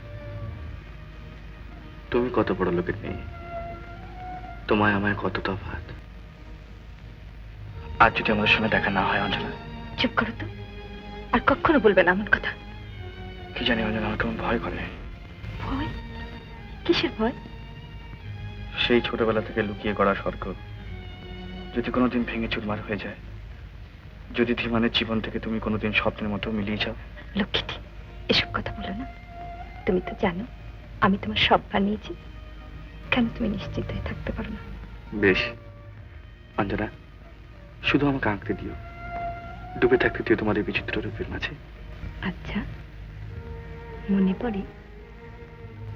তুমি কত বড় লোকের মেয়ে, তোমায় আমায় কত তফাৎ। আজ যদি আমাদের সঙ্গে দেখা না হয় অঞ্জনা। চুপ করো তো, আর কখনো বলবে না এমন কথা। কি জানি অঞ্জনা, আমার কেমন ভয় করে। ভয়? কিসের ভয়? সেই ছোটবেলা থেকে লুকিয়ে গড়া স্বর্গ যদি কোনোদিন ভেঙে চুরমার হয়ে যায়, যদি ধীমানের জীবন থেকে তুমি কোনোদিন স্বপ্নের মতো মিলিয়ে যাও। লক্ষ্মীটি, এসব কথা বলো না। তুমি তো জানো আমি তোমার সব বানিয়েছি, কেন তুমি নিশ্চিত হয়ে থাকতে পারো না? বেশ অঞ্জনা, শুধু আমাকে আঁকতে দিও, ডুবে থাকতে দিও তোমার এই বিচিত্র রূপের মাঝে। আচ্ছা, মনে পড়ে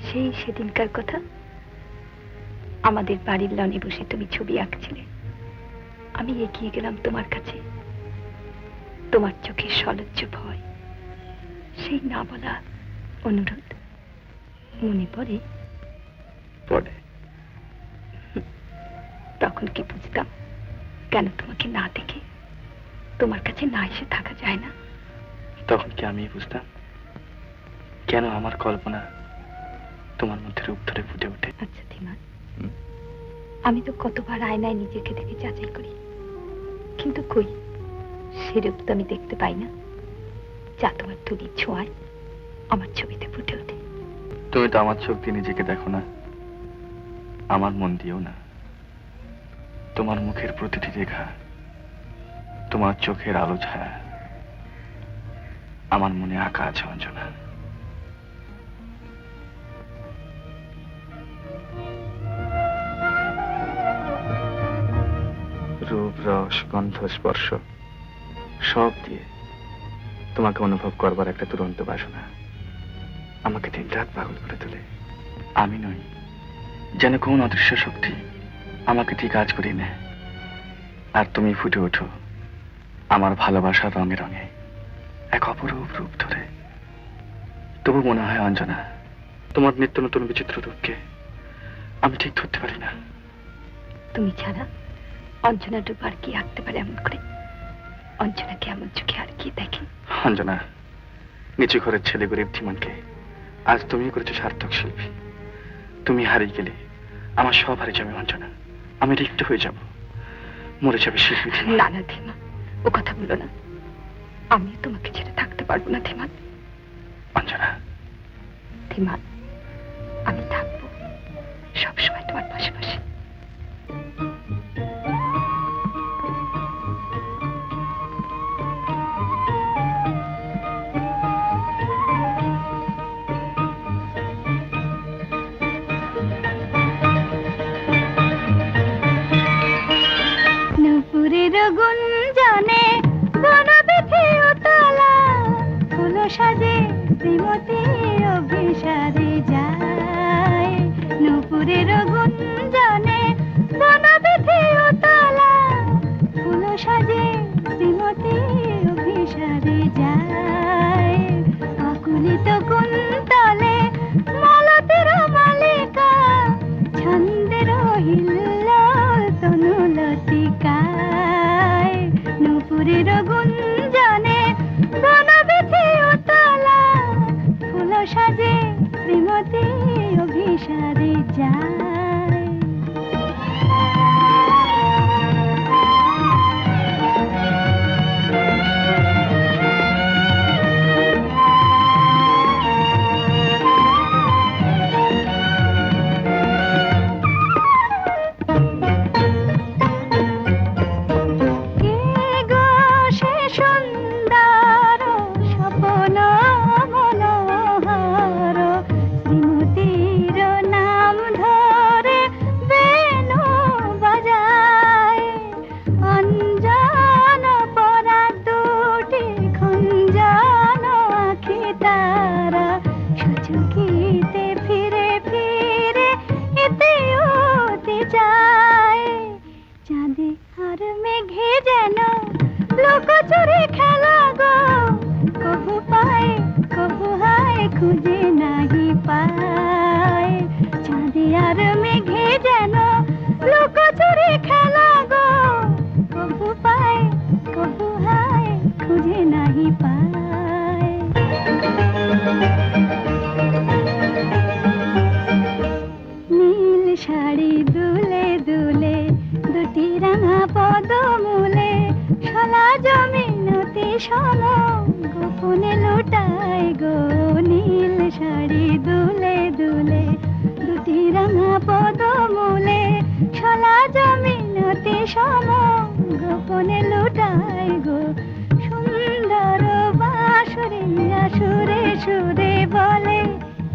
সেই সেদিনকার কথা? আমাদের বাড়ির লনে বসে তুমি ছবি আঁকছিলে, আমি এগিয়ে গেলাম তোমার কাছে। তোমার চোখে সলজ্জ ভয়, সেই না বলা অনুরোধ মনে পড়ে? পড়ে। তখন কি বুঝতাম কেন তোমাকে না দেখে তোমার কাছে না এসে থাকা যায় না? তখন কি আমি বুঝতাম কেন আমার কল্পনা তোমার মধ্যে রূপ ধরে ফুটে ওঠে? আচ্ছা ধীমান, আমি তো কতবার আয়নায় নিজেকে দেখে যাচাই করি, কিন্তু কই সে রূপ তো আমি দেখতে পাই না যা তোমার তুলির ছোঁয়ায় আমার ছবিতে ফুটে ওঠে। তুমি তো আমার চোখ দিয়ে নিজেকে দেখো না, আমার মন দিয়েও না। তোমার মুখের প্রতিটি রেখা, তোমার চোখের আলো ছায়া আমার মনে আঁকা আছে অঞ্জনা। রূপ, রস, গন্ধ, স্পর্শ সব দিয়ে তোমাকে অনুভব করবার একটা দুরন্ত বাসনা আমাকে দিন রাত পাগল করে তোলে। আমি নই, যেন কোন অদৃশ্য শক্তি আমাকে ঠিক কাজ করিয়ে নেয়, আর তুমি ফুটে ওঠো আমার ভালোবাসার রঙে রঙে এক অপরূপ রূপ ধরে। তবু মনে হয় অঞ্জনা, তোমার নিত্য নতুন বিচিত্র রূপকে আমি ঠিক ধরতে পারি না। তুমি ছাড়া অঞ্জনা রূপ আর কি আঁকতে পারে এমন করে? অঞ্জনাকে এমন চোখে আর কি দেখে? অঞ্জনা, নিচু ঘরের ছেলে গরিব ধীমানকে আজ তুমি করেছো সার্থক শিল্পী। তুমি হারিয়ে গেলে আমার সব হারিয়ে যাবে অঞ্জনা, আমি রিক্ত হয়ে যাব, মরে যাবে শিল্পী ধীমান। না না ধীমান, ও কথা বলো না, আমি তোমাকে ছেড়ে থাকতে পারবো না ধীমান। অঞ্জনা, ধীমান, আমি থাকবো সবসময় তোমার পাশাপাশি। নুপুরের গুঞ্জনে বনবিথি উতলা, ফুল সাজে শ্রীমতী অভিসারে যায়। নুপুরের গুঞ্জনে বনবিথি উতলা, ফুল সাজে শ্রীমতী অভিসারে যায়। অকুলিত কুন্তলে মালতের মালিকা, ছন্দের হিল্লোল তনুলতিকায়। নুপুরের গুঞ্জনে বনবিথি উতলা, ফুল সাজে শ্রীমতী অভিসারে যায়। কে গো সে সুন্দর স্বপ্ন মনোহর, শ্রীমতীর নাম ধরে বেণু বাজায়। অঞ্জন পরা দুটি খঞ্জন আঁখি তারা, সুচকিতে ফিরে ফিরে এতে ওতে যায়। চাঁদে আর মেঘে যেন লুকোচুরি খেলা গো, কভু পায় কভু হায় খুঁজে নাহি পায়। চাঁদে আর মেঘে যেন লুকোচুরি খেলা গো, কভু পায় কভু হায় খুঁজে নাহি পায়। নীল শাড়ি দুলে দুলে, দুটি রাঙা পদমূলে, শালা জমিনতি সম গোপনে লুটায় গো। নীল শাড়ি দুলে দুলে, দুটি রাঙা পদমূলে, শালা জমিনতি সম গোপনে লুটায় গো। সুন্দর বাঁশরি সুরে সুরে বলে,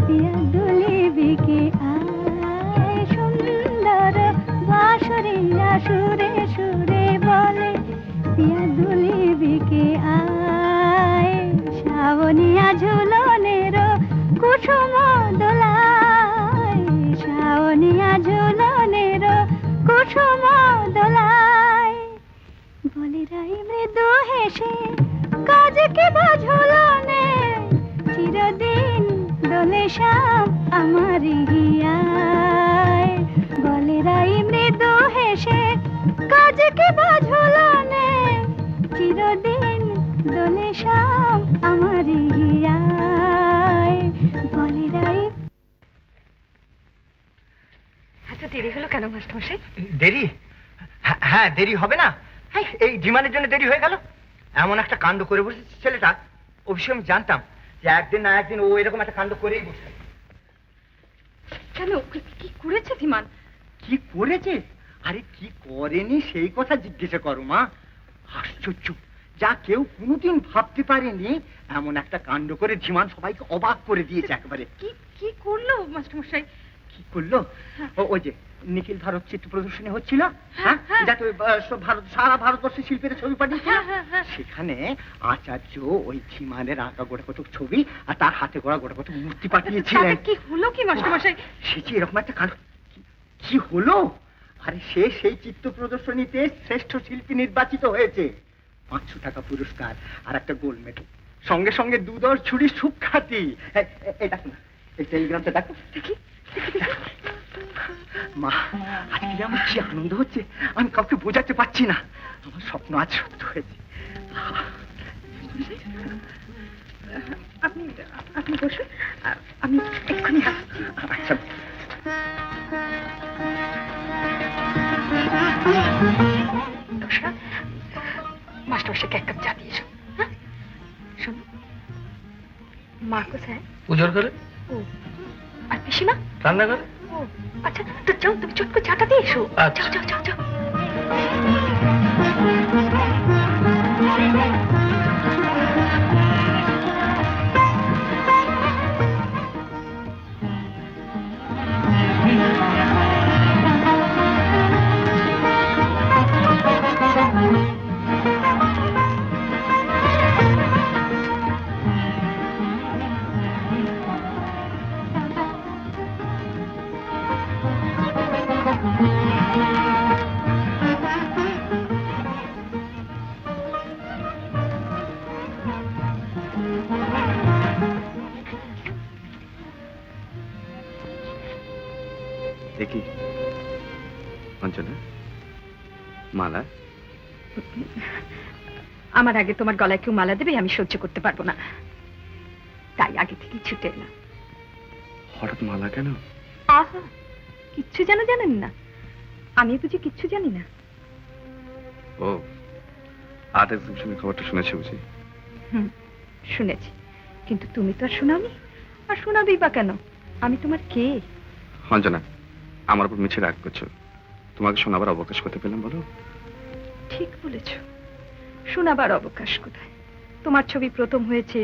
পিয়া দুলিবিকে আয় সুন্দর বাঁশরিয়া সুরে সুরে বলে পিয়া দুলিবিকে আয় শ্রাবণিয়া ঝুলনের কুসুম দোলায় শ্রাবণিয়া ঝুলনের কুসুম দোলায় বলে রাই মৃদু হেসে কাজ কি বাঝলনে চিরদিন দোলে শ্যাম আমার হিয়ায় বলে রাই মৃদু হেসে কাজ কি বাঝলনে চিরদিন দোলে শ্যাম আমার হিয়ায় বলে রাই। আচ্ছা দেরি হলো কেন মাস্টারমশাই? দেরি? হ্যাঁ দেরি হবে না, এই ডিমান্ডের জন্য দেরি হয়ে গেল। এমন একটা কাণ্ড করে বসেছে ছেলেটা, অবশ্যই আমি জানতাম যে একদিন না একদিন ও এরকম একটা কাণ্ড করেই বসবে। কেন, কি করেছে ধীমান? কি করেছে? আরে কি করেনি সেই কথা জিজ্ঞাসা করো মা। আশ্চর্য, যা কেউ কোনোদিন ভাবতে পারেনি এমন একটা কাণ্ড করে ধীমান সবাইকে অবাক করে দিয়েছে একেবারে। কি করলো মাস্টারমশাই? কি করলো? ওই যে নিখিল ভারত চিত্র প্রদর্শনী হচ্ছিল, হ্যাঁ, যাতে সারা ভারতবর্ষের শিল্পীরা ছবি পাঠিয়েছিল, সেখানে আচার্য ওই ধীমানের আঁকা গোটা কত ছবি আর তার হাতে গড়া গোটা কত মূর্তি পাঠিয়েছিলেন। কি হলো কি মাস্টারমশাই? সে যে এরকম একটা কাণ্ড কি হলো? আরে সে সেই চিত্র প্রদর্শনীতে শ্রেষ্ঠ শিল্পী নির্বাচিত হয়েছে, 500 টাকা পুরস্কার আর একটা গোল্ড মেডেল, সঙ্গে সঙ্গে 2 ছুরি সুখ্যাতি। এই দেখো না, এই টেলিগ্রামটা দেখো। মা, আজকে আমার কি আনন্দ হচ্ছে আমি কাউকে বোঝাতে পারছি না। আমার স্বপ্ন আজ সত্য হয়েছে। আপনি বসুন, আমি এক্ষুনি আসছি। আচ্ছা। মাস্টারমশাইকে এক কাপ চা দিয়ে এসো। হ্যাঁ শোনো, মা কোথায়? পুজোর করে ও, আর পিসিমা? রান্না করে। ও আচ্ছা, তো যাও তুমি চট করে চাটা দিয়ে এসো। আচ্ছা। যাও যাও যাও যাও। দেখি অঞ্জনা, মালা। আমার আগে তোমার গলায় কেউ মালা দেবে আমি সহ্য করতে পারবো না, তাই আগে থেকে ছুটে এলাম। হঠাৎ মালা কেন? আহা, কিচ্ছু যেন জানেন না? আমি বুঝি কিচ্ছু জানি না? ও, আর্ট এক্সিবিশনের খবরটা শুনেছি বুঝি? শুনেছি, কিন্তু তুমি তো আর শোনাওনি, আর শোনাবেই বা কেন? আমি তোমার কে? অঞ্জনা, আমার উপর মিছে রাগ করছো। তোমাকে শোনাবার অবকাশ করতে পেলাম বলো? ঠিক বলেছ, শোনাবার অবকাশ কোথায়? তোমার ছবি প্রথম হয়েছে,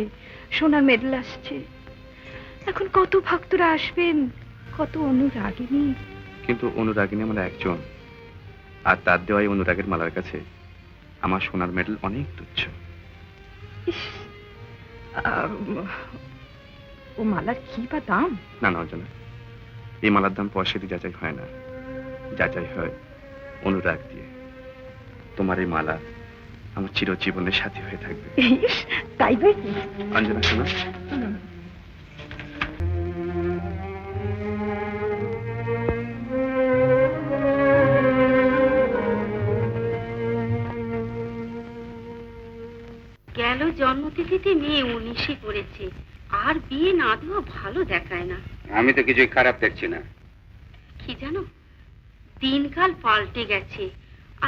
সোনার মেডেল আসছে, এখন কত ভক্তরা আসবেন, কত অনুরাগিনী। কিন্তু অনুরাগিনী আমার একজন, আর তার দেওয়াই অনুরাগের মালার কাছে আমার সোনার মেডেল অনেক তুচ্ছ। ইস, ও মালার কি বা দাম? না না অঞ্জনা, এই মালার দাম পয়সা দিয়ে যাচাই হয় না, যাচাই হয় অনুরাগ দিয়ে। তোমার এই মালা আমার চিরজীবনের সাথী হয়ে থাকবে। ইস, তাই ভাই? অঞ্জনা শোনো, গেল জন্মতিথিতে মেয়ে 19 করেছে, আর বিয়ে না দেওয়া ভালো দেখায় না। আমি তো কিছুই খারাপ দেখছি না। কি জানো, দিনকাল পাল্টে গেছে,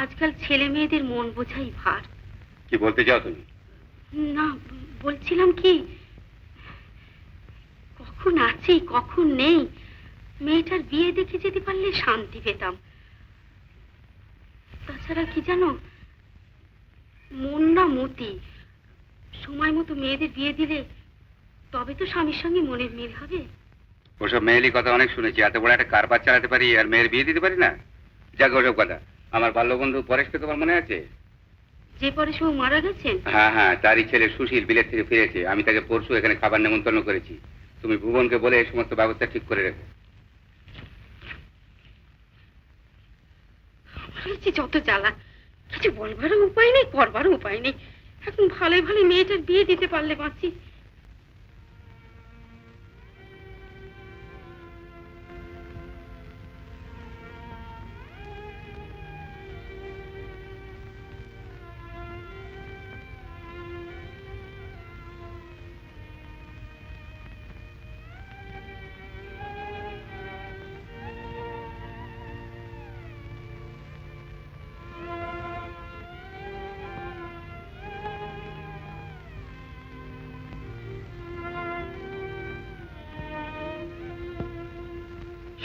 আজকাল ছেলে মেয়েদের মন বোঝাই ভার। কি বলতে চাও তুমি? না, বলছিলাম কি, কখন আছি কখন নেই, মেয়েটার বিয়ে দেখে যেতে পারলে শান্তি পেতাম। তাছাড়া কি জানো, মন না মতি, সময় মতো মেয়েদের বিয়ে দিলে তবে তো স্বামীর সঙ্গে মনের মিল হবে। ওসব মেয়েলি কথা অনেক শুনেছি, এত বড় একটা কারবার চালাতে পারি আর মেয়ের বিয়ে দিতে পারি না? যাক ওসব কথা। আমার বাল্যবন্ধু পরেশকে তোমার মনে আছে? যে পরে সব মারা গেছেন? হ্যাঁ হ্যাঁ, তারই ছেলে সুশীল বিলেত থেকে ফিরেছে। আমি তাকে পরশু এখানে খাবার নেমন্তন্ন করেছি। তুমি ভুবনকে বলে এই সমস্ত ব্যবস্থা ঠিক করে রেখো। আমার হয়েছে যত জ্বালা, কিছু বলবারও উপায় নেই, করবারও উপায় নেই। এখন ভালোই ভালো মেয়েটার বিয়ে দিতে পারলে বাঁচি।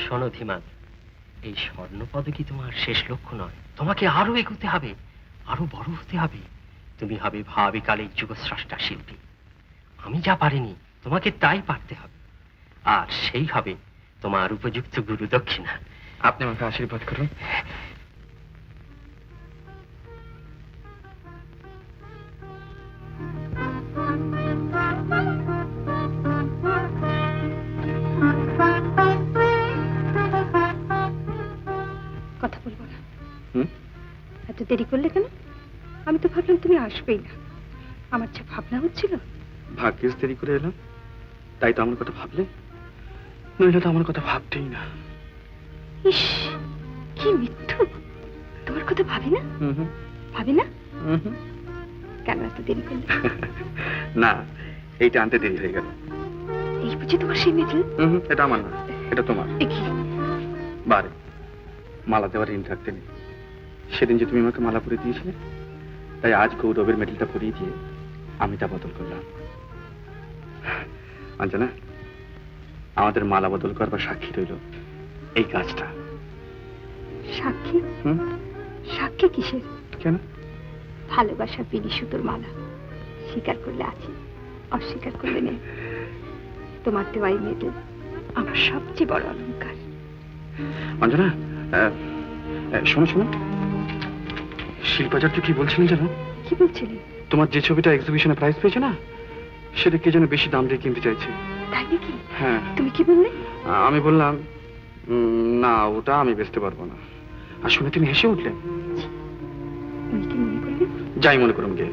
শোনো ধীমান, এই স্বর্ণপদকই তোমার শেষ লক্ষ্য নয়। তোমাকে আরো এগোতে হবে, আরো বড় হতে হবে। তুমি হবে ভাবিকালের যুগস্রষ্টা শিল্পী। আমি যা পারিনি তোমাকে তাই পারতে হবে, আর সেই হবে তোমার উপযুক্ত গুরু দক্ষিণা। আপনি আমাকে আশীর্বাদ করুন। কথা বলবো না। হুম? এত দেরি করলে কেন? আমি তো ভাবলাম তুমি আসবেই না। আমার যা ভাবনা হচ্ছিল। ভাগ্যিস দেরি করে এলাম, তাই তো আমার কথা ভাবলে, নইলে তো আমার কথা ভাবতেই না। ইস, কি মৃত্যু! তোমার কথা ভাবি না? ভাবি না? কেন এত দেরি করলে? না, এইটা আনতে দেরি হয়ে গেল। এই বুঝি তোমার সেই মেডেল? এটা আমার না, এটা তোমার। বারে মালা দেওয়ার ঋণ থাকতে নেই। সেদিন যে তুমি আমাকে মালা পরে দিয়েছিলে, তাই আজ গৌরবের মেডেলটা পরিয়ে দিয়ে আমি তা বদল করলাম। অঞ্জনা, আমাদের মালা বদল করবার সাক্ষী রইল এই কাজটা। সাক্ষী? সাক্ষী কিসের? কেন? ভালোবাসা বিনি সুতোর মালা। স্বীকার করলে আছে, অস্বীকার করলে নেই। তোমার দেওয়া এই মেডেল আমার সবচেয়ে বড় অলংকার। অঞ্জনা, শোনো শোনো, শিল্পাচার্য কি বলছিলেন জানো? কি বলছিলেন? তোমার যে ছবিটা এক্সিবিশনে প্রাইজ পেয়েছে না, সেটা কে যেন বেশি দাম দিয়ে কিনতে চাইছে। তাই নাকি? হ্যাঁ। তুমি কি বললে? আমি বললাম না, ওটা আমি বেচতে পারবো না। আর শুনে তুমি হেসে উঠলেন। উনি কি মনে করবেন? যাই মনে করুন গে,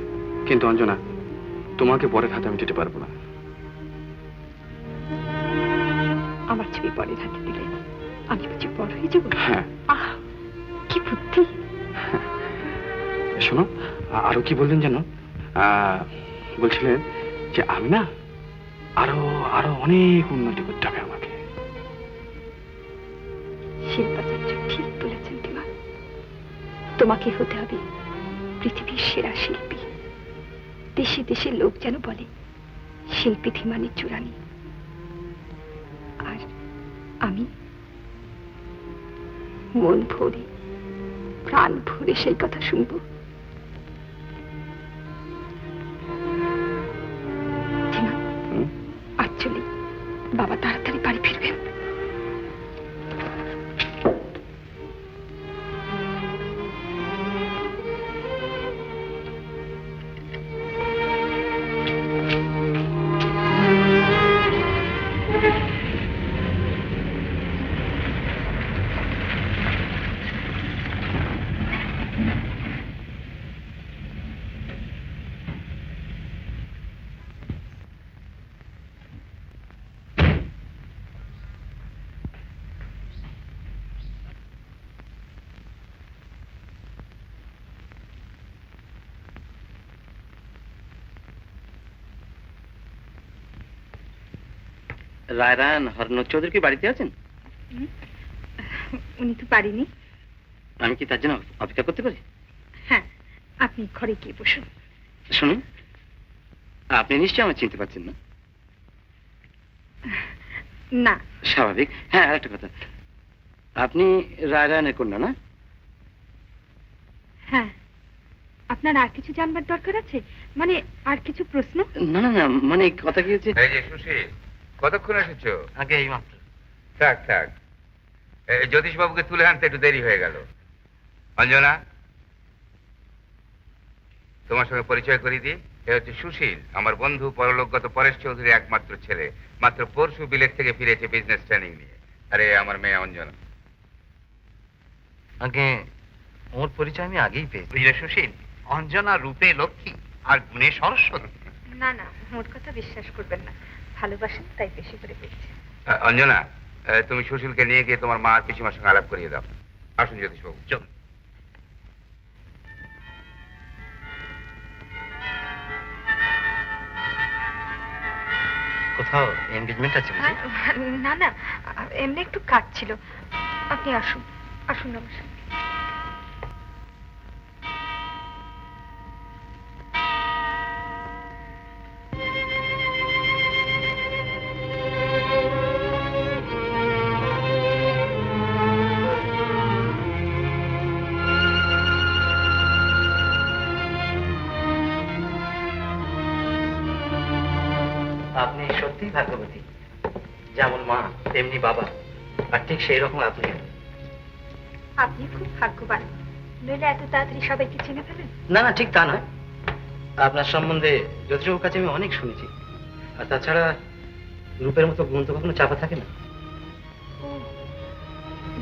কিন্তু অঞ্জনা, তোমাকে পরের হাতে আমি দিতে পারবো না। আমার ছবি পরের হাতে দিলে আমি বুঝি বড় হয়ে যাবো? হ্যাঁ। আহ, কি বুদ্ধি! শোনো, আরো কি বললেন যেন? বলছিলেন যে আমি না আরো আরো অনেক উন্নতি করতে হবে আমাকে। শিল্পাচার্য ঠিক বলেছেন ধীমান। তোমাকে হতে হবে পৃথিবীর সেরা শিল্পী। দেশে দেশে লোক যেন বলে শিল্পী ধীমানের চূড়ানি। আর আমি মন ভরে, প্রাণ ভরে সেই কথা শুনবো। ধীমান, আজ চলি, বাবা তাড়াতাড়ি বাড়ি ফিরবেন। রায়রান হরনর চৌধুরী কি বাড়িতে আছেন? উনি তো পারিনি। আমি কি তার জন্য অপেক্ষা করতে পারি? হ্যাঁ, আপনি ঘরে গিয়ে বসুন। শুনুন, আপনি নিশ্চয়ই আমার চিনতে পারছেন না? না। স্বাভাবিক। হ্যাঁ, আর একটা কথা, আপনি রায়রানের কন্যা না? হ্যাঁ। আপনার আর কিছু জানবার দরকার আছে? মানে আর কিছু প্রশ্ন? না না না, মানে কথা কি হচ্ছে, এই যে সুশীল, কতক্ষণ এসেছো? আগে এই মাত্র। থাক থাক, জ্যোতিষবাবুকে তুলে আনতে একটু দেরি হয়ে গেল। অঞ্জনা, তোমার সঙ্গে পরিচয় করিয়ে দিই, এ হচ্ছে সুশীল, আমার বন্ধু, পরলোকগত পরেশ চৌধুরীর একমাত্র ছেলে। মাত্র পরশু বিলেত থেকে ফিরেছে বিজনেস ট্রেনিং নিয়ে। আরে আমার মেয়ে অঞ্জনা। আগে ওর পরিচয় আমি আগেই পেয়েছি। বুঝলে সুশীল, অঞ্জনা রূপে লক্ষ্মী আর গুণে সরস্বতী। না না, মোট কথা বিশ্বাস করবেন না, ভালোবাসেন তাই বেশি করে পেয়েছে। অঞ্জনা, তুমি সুশীলকে নিয়ে গিয়ে তোমার মা আর পিসিমার সঙ্গে আলাপ করিয়ে দাও। আসুন জ্যোতিষবাবু। চল। কোথাও এনগেজমেন্ট আছে বুঝি? না না, এমনি একটু কাজ ছিল। আপনি আসুন, আসুন আমার সঙ্গে। আপনি সত্যিই ভাগ্যবতী, যেমন মা তেমনি বাবা, আর ঠিক সেই রকম আপনি। আপনি খুব ভাগ্যবান, নইলে এত তাড়াতাড়ি সবাইকে চিনে ফেলেন। না না, ঠিক তা নয়। আপনার সম্বন্ধে জ্যোতিষবাবুর কাছে আমি অনেক শুনেছি। আর তাছাড়া রূপের মতো গুণ তো কখনো চাপা থাকে না। ও,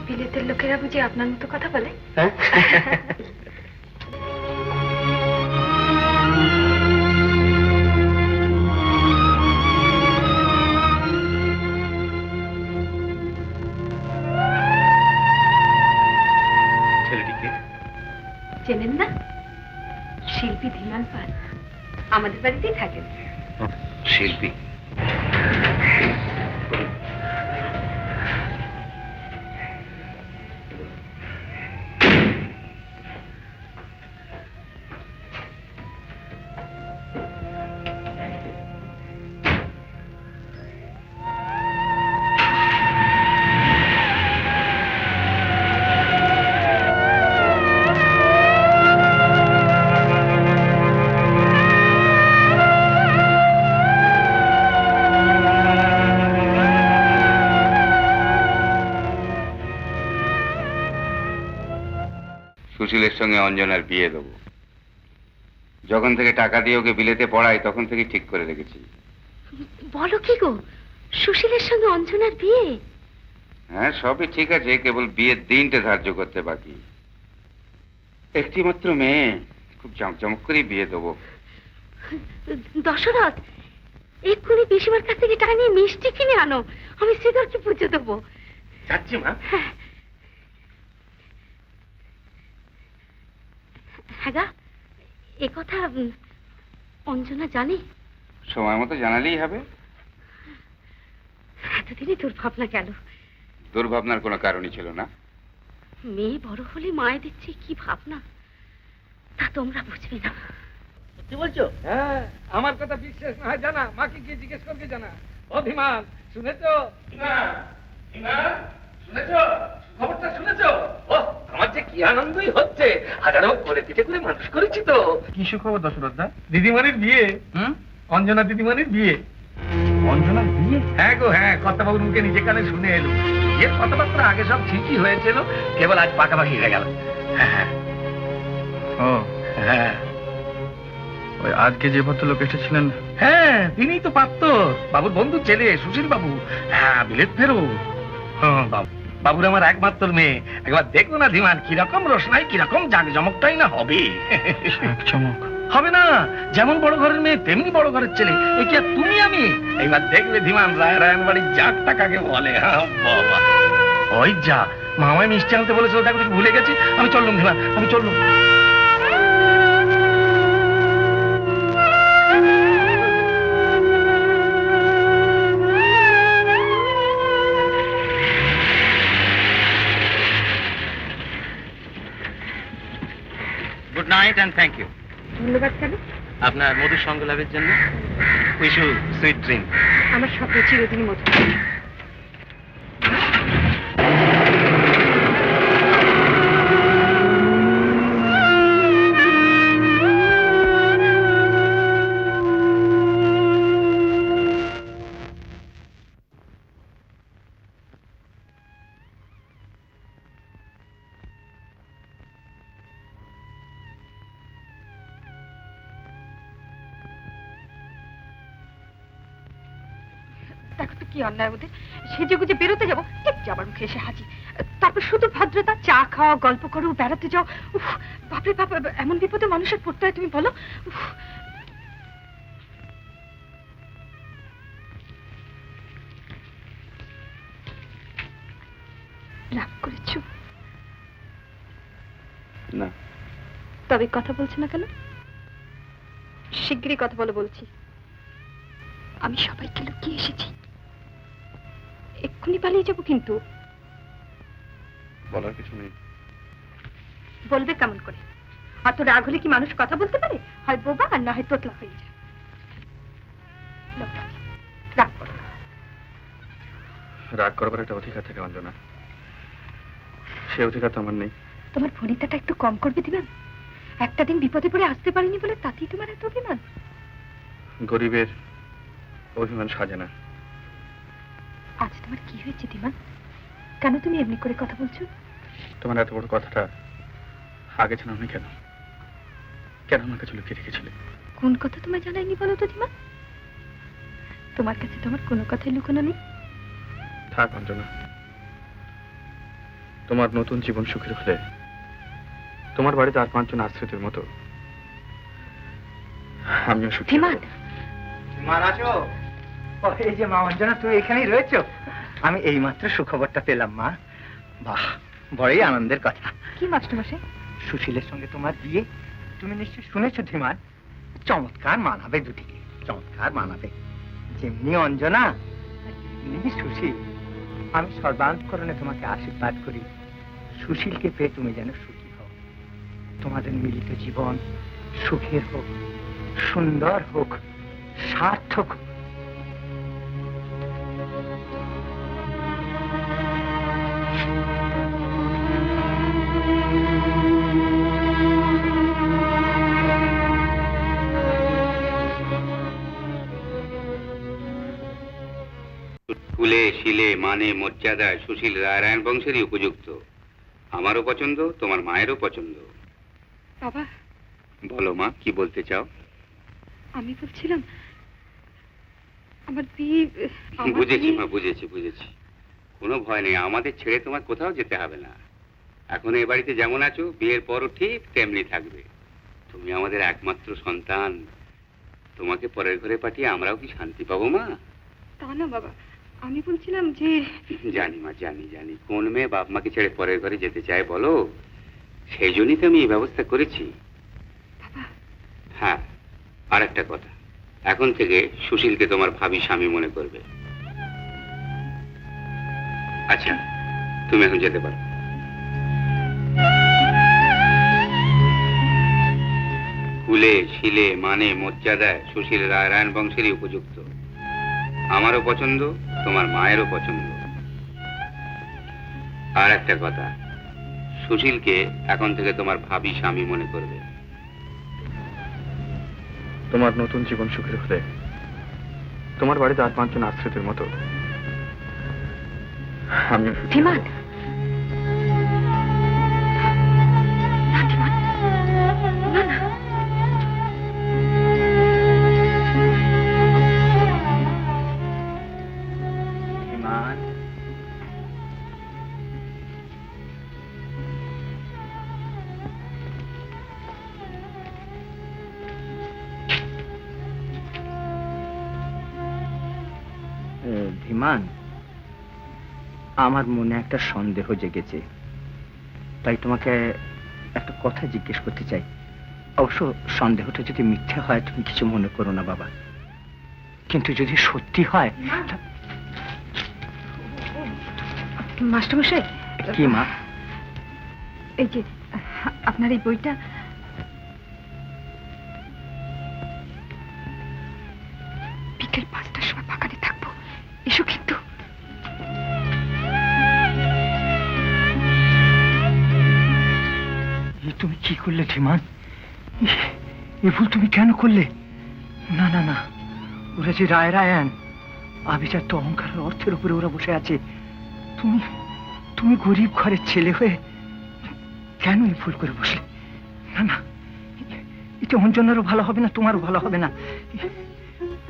বিলেতের লোকেরা বুঝি আপনার মতো কথা বলে? হ্যাঁ। ছেলেটিকে চেনেন না? শিল্পী ধীমান পাল, আমাদের বাড়িতেই থাকেন। শিল্পী? সুশীলের সঙ্গে অঞ্জনার বিয়ে দেবো। যখন থেকে টাকা দিয়ে ওকে বিলেতে পড়াই তখন থেকে ঠিক করে রেখেছি। বলো কি গো, সুশীলের সঙ্গে অঞ্জনার বিয়ে? হ্যাঁ, সবই ঠিক আছে, কেবল বিয়ের দিনটা ধার্য করতে বাকি। একটি মাত্র মেয়ে, খুব জমজমক করে বিয়ে দেবো। দশরথ, এক্ষুনি পিসিমার কাছ থেকে টাকা নিয়ে মিষ্টি কিনে আনো, আমি শ্রীধরকে পুজো দেবো। যাচ্ছি মা। হ্যাঁ গা, এ কথা অঞ্জনা জানে? সময় মতো জানালেই হবে। এতদিনে তোর ভাবনা গেল। দুর্ভাবনার কোনো কারণই ছিল না। মেয়ে বড় হলে মায়ের দিচ্ছে কি ভাবনা, তা তোমরা বুঝবে না। কি বলছো? হ্যাঁ, আমার কথা বিশ্বাস না হয় জানা, মাকে গিয়ে জিজ্ঞেস করবে জানা। ও ধীমান, শুনেছো? শুনেছো? খবরটা শুনেছো? ও, আমার যে কি আনন্দই হচ্ছে, হাজারো করে পিঠে করে মানুষ করেছি তো। কি সুখবর দশরথ দা? দিদিমণির বিয়ে। অঞ্জনা দিদিমণির বিয়ে। অঞ্জনার বিয়ে? হ্যাঁ গো হ্যাঁ, কর্তাবাবুর মুখে নিজে কানে শুনে এলো। বিয়ের কথাবার্তা আগে সব ঠিকই হয়েছিল, কেবল আজ পাকাপাকি হয়ে গেল। হ্যাঁ ও হ্যাঁ ওই আজকে যে ভদ্রলোক এসেছিলেন, হ্যাঁ, তিনিই তো পাত্র, বাবুর বন্ধু ছেলে সুশীল বাবু। হ্যাঁ, বিলেত ফেরো। বাবুর আমার একমাত্র মেয়ে। একবার দেখো না ধীমান, কিরকম রোশনাই, কিরকম জাঁকজমকটাই না হবে। চমক। হবে না, যেমন বড় ঘরের মেয়ে তেমনি বড় ঘরের ছেলে। এ কি আর তুমি আমি? এইবার দেখবে ধীমান, রায়ন বাড়ির জাতটা কাকে বলে। বাবা, ওই যা মামায় মিষ্টি আনতে বলেছিল, দেখো ভুলে গেছি। আমি চললুম ধীমান, আমি চললুম। Good night and thank you. ধন্যবাদ কেন? আপনার মধুর সঙ্গ লাভের জন্য উইশ ইউ সুইট ড্রিম। আমার স্বপ্ন চিরদিনই মতো। তো কি অন্যায় ওদের? সেজে গুজে বেরোতে যাবো, ঠিক যাবার মুখে এসে হাজির। তারপর শুধু ভদ্রতা, চা খাও, গল্প করো, বেড়াতে যাও। উফ, বাপরে বাপ, এমন বিপদে মানুষের পড়তে হয় তুমি বলো? উফ। রাগ করেছো? না। তবে কথা বলছো না কেন? শিগগিরই কথা বলো বলছি। আমি সবাইকে লুকিয়ে এসেছি, এক্ষুনি পালিয়ে যাবো কিন্তু। বলার কিছু নেই। বলবে কেমন করে? অত রাগ হলে কি মানুষ কথা বলতে পারে? হয় বোবা আর না হয় তোতলা হয়ে যায়। রাগ করো না। রাগ করবার একটা অধিকার থাকে অঞ্জনা, সে অধিকার তো আমার নেই। তোমার ভনিতাটা একটু কম করবে দিবেন? একটা দিন বিপদে পড়ে আসতে পারিনি বলে তাতেই তোমার এত অভিমান? গরিবের অভিমান সাজে না। আজ তোমার কি হয়েছে দিমান? কেন তুমি এমনি করে কথা বলছো? তোমার এত বড় কথাটা আগে জানাওনি কেন? কেন আমার কাছে লুকিয়ে রেখেছিলে? কোন কথা তোমায় জানাইনি বলো তো দিমান? তোমার কাছে তোমার কোনো কথাই লুকোনো নেই। থাক অঞ্জনা, তোমার নতুন জীবন সুখের হলে তোমার বাড়িতে আর 5 জন আশ্রিতের মতো আমিও সুখী হব। ধীমান আছো? এই যে মা অঞ্জনা, তুই এখানেই রয়েছো? আমি এইমাত্র সুখবরটা পেলাম মা। বাহ, বড়ই আনন্দের কথা। কি মাস্টারমশাই? সুশীলের সঙ্গে তোমার বিয়ে। তুমি নিশ্চয় শুনেছো ধীমান? চমৎকার মানাবে দুটিকে, চমৎকার মানাবে। যেমনি অঞ্জনা তেমনি সুশীল। আমি সর্বান্তকরণে তোমাকে আশীর্বাদ করি, সুশীলকে পেয়ে তুমি যেন সুখী হও। তোমাদের মিলিত জীবন সুখের হোক, সুন্দর হোক, সার্থক হোক। কুলে শিলে মানে মর্যাদায় সুশীল রায়রায়ণ বংশেরই উপযুক্ত। আমারও পছন্দ, তোমার মায়েরও পছন্দ। বাবা, বলো মা, কি বলতে চাও? আমি বলছিলাম আমার বিয়ে। বুঝেছি মা, বুঝেছি বুঝেছি। কোনো ভয় নেই, আমাদের ছেড়ে তোমার কোথাও যেতে হবে না। এখন এ বাড়িতে যেমন আছো, বিয়ের পরও ঠিক তেমনি থাকবে। তুমি আমাদের একমাত্র সন্তান, তোমাকে পরের ঘরে পাঠিয়ে আমরাও কি শান্তি পাবো মা? তা না বাবা, আমি বলছিলাম যে। জানি মা, জানি জানি, কোন মেয়ে বাপ মাকে ছেড়ে পরের ঘরে যেতে চায় বলো? সেই জন্যই তো আমি এই ব্যবস্থা করেছি। হ্যাঁ, আর একটা কথা, এখন থেকে সুশীলকে তোমার ভাবি স্বামী মনে করবে। আচ্ছা, তুমি এখন যেতে পারো। কুলে শিলে মানে মর্যাদায় সুশীল রায়রায়ণ বংশেরই উপযুক্ত। আমারও পছন্দ, তোমার মায়েরও পছন্দ। আর একটা কথা, সুশীলকে এখন থেকে তোমার ভাবি স্বামী মনে করবে। তোমার নতুন জীবন সুখের হলে তোমার বাড়িতে আর 5 জন আশ্রিতের মতো আমিও সুখী হব। ধীমান, না ধীমান, না না। ধীমান, ধীমান, আমার মনে একটা সন্দেহ জেগেছে, তাই তোমাকে একটা কথা জিজ্ঞেস করতে চাই। অবশ্য সন্দেহটা যদি মিথ্যে হয় তুমি কিছু মনে করো না বাবা, কিন্তু যদি সত্যি হয়। মাস্টারমশাই। কি মা? এই যে আপনার এই বইটা। বিকেল 5টার সময় বাগানে থাকবো, এসো কিন্তু। তুমি কি করলে ধীমান? এ ভুল তুমি কেন করলে? না না না, ওরা যে রায়রায়ণ, আভিজাত্য অহংকারের অর্থের উপরে ওরা বসে আছে। তুমি তুমি গরিব ঘরের ছেলে হয়ে কেন এই ভুল করে বসলে? না না, এতে অঞ্জনারও ভালো হবে না, তোমারও ভালো হবে না।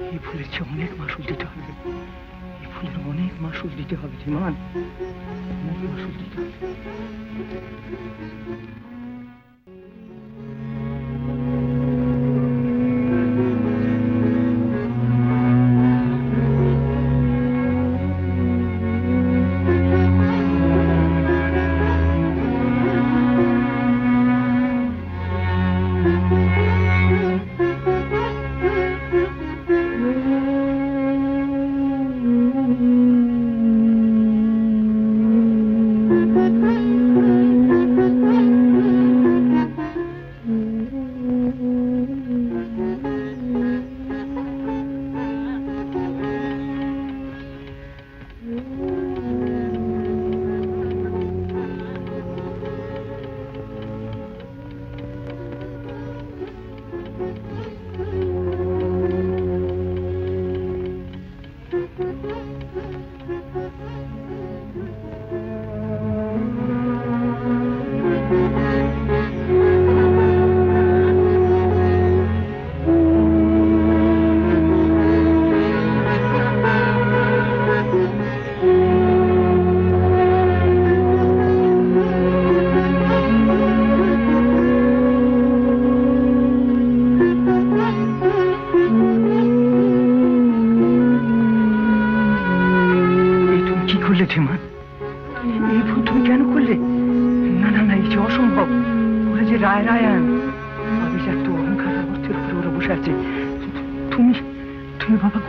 এই ফুলের চেয়ে অনেক মাসুল দিতে হবে, এই ফুলের অনেক মাসুল দিতে হবে ধীমান, অনেক মাসুল দিতে হবে।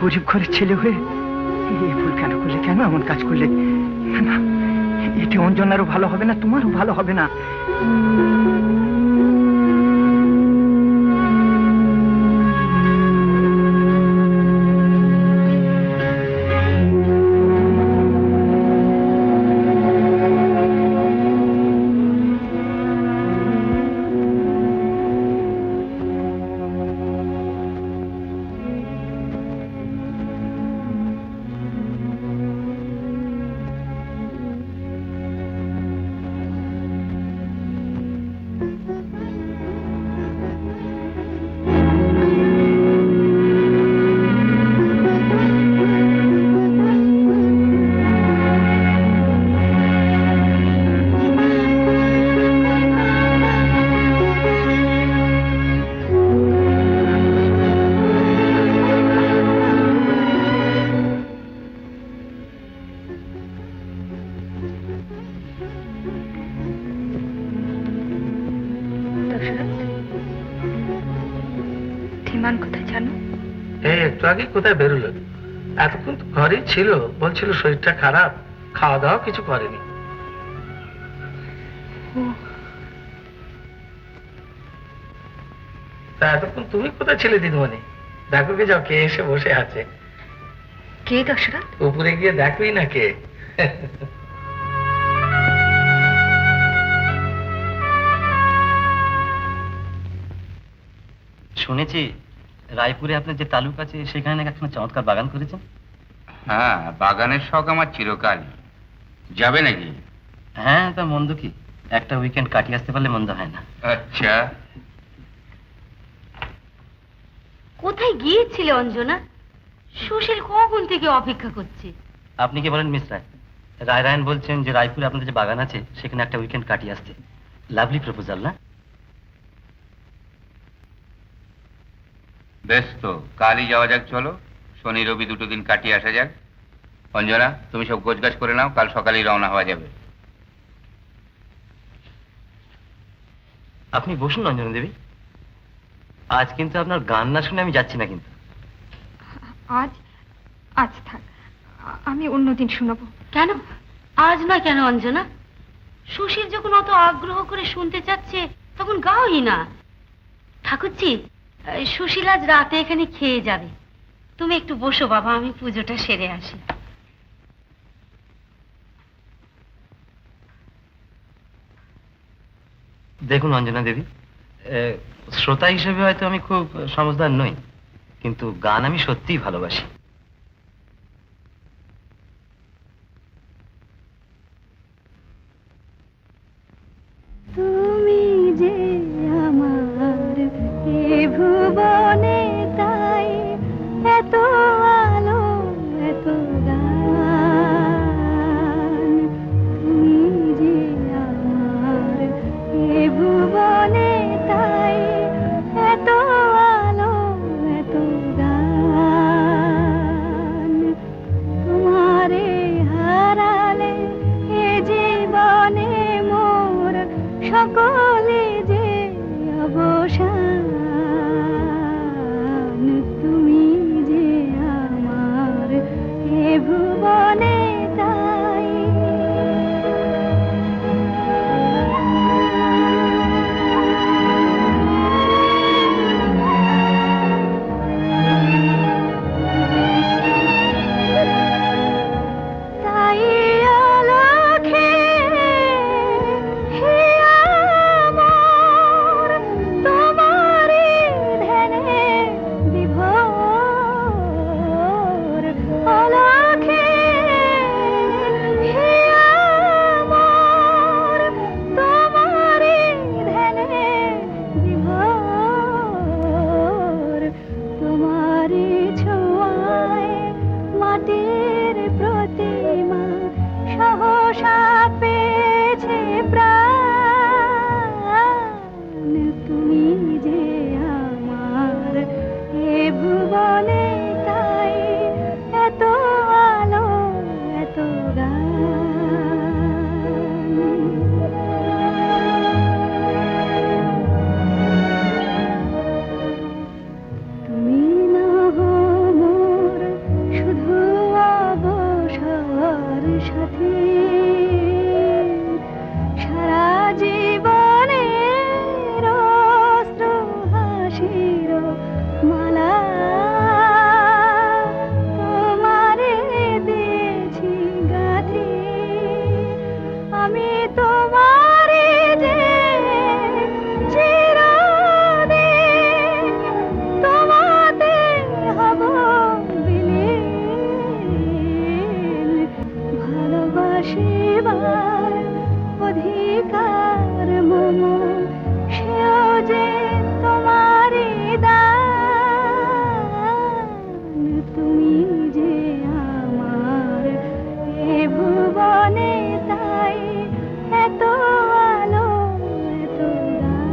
গরিব ঘরের ছেলে হয়ে এই ভুল কেন করলে, কেন এমন কাজ করলে? না, এতে অঞ্জনারও ভালো হবে না, তোমারও ভালো হবে না। একটু আগে কোথায় বেরোলো? এতক্ষণ তো ঘরেই ছিল, বলছিল শরীরটা খারাপ, খাওয়া দাওয়া কিছু করেনি। তা এতক্ষণ তুমি কোথায় ছিলে দিদিমণি? দেখো কে যাও, কে এসে বসে আছে। কে দশরথ? উপরে গিয়ে দেখোই না কে। শুনেছি রায়পুরে আপনার যে তালুক আছে সেখানে নাকি একটা চমৎকার বাগান করেছেন। হ্যাঁ, বাগানের শখ আমার চিরকাল। যাবে নাকি? হ্যাঁ, তা মন্দ কি, একটা উইকেন্ড কাটিয়ে আসতে পারলে মন্দ হয় না। আচ্ছা, কোথায় গিয়েছিলে অঞ্জনা? সুশীল কখন থেকে অপেক্ষা করছে। আপনি কি বলেন মিস রায়? রায়রায়ণ বলছেন যে রায়পুরে আপনাদের যে বাগান আছে সেখানে একটা উইকেন্ড কাটিয়ে আসতে। লাভলি প্রপোজাল না? বেশ, তো কালই যাওয়া যাক, চলো। শনি রবি দুটো দিন কাটিয়ে আসা যাক। অঞ্জনা, তুমি সব গোছগাছ করে নাও, কাল সকালেই রওনা হওয়া যাবে। আপনি বসুন অঞ্জনা দেবী, আজ কিন্তু আপনার গান না শুনে আমি যাচ্ছি না। কিন্তু আজ আজ থাক, আমি অন্যদিন শুনবো। কেন আজ নয় কেন অঞ্জনা? সুশীল যখন অত আগ্রহ করে শুনতে চাচ্ছে তখন গাওই না। ঠাকুরজি, সুশীল আজ রাতে এখানে খেয়ে যাবে। তুমি একটু বসো বাবা, আমি পুজোটা সেরে আসি। দেখুন অঞ্জনা দেবী, শ্রোতা হিসেবে হয়তো আমি খুব সমঝদার নই, কিন্তু গান আমি সত্যিই ভালোবাসি। তুমি যে আমার এ ভুবনে তাই এত আলো এত গান, তুমি যে আমার এ ভুবনে, তাই এত আলো এত গান। তোমারে হারালে এ জীবনে মোর সকলে যে অবসান, তুমি যে আমার এ ভুবনে, তাই তাই আলোকে হে আমার, তোমারি ধ্যানে বিভোর। আলোকে হে আমার, তোমারি ধ্যানে বিভোর। তোমারি ছোঁয়ায় মাটির প্রতিমা সহসা পেয়েছে প্রাণ, তুমি যে আমার এ ভুবনে, তাই এত আলো এত গান। তুমি না হো মোর শুধু অবসর সাথী, সারা জীবনের অস্ত্র হাসির মালা তোমারে দিয়েছি গাঁথি। আমি তোমারে যে চিরদিন তোমাতে হব বিলীন। ভালোবাসিবার অধিকার মম, সেও যে তোমারই দান। তুমি যে আমার এ ভুবনে, তাই এত আলো এত গান।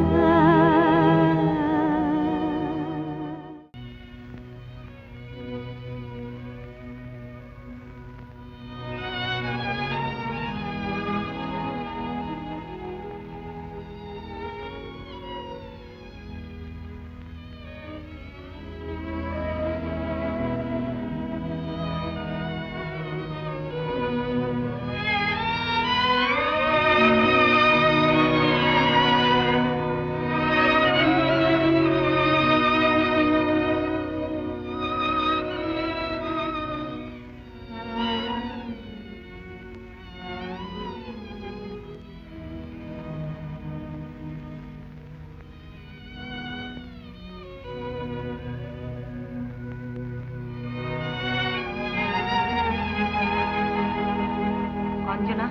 অঞ্জনা,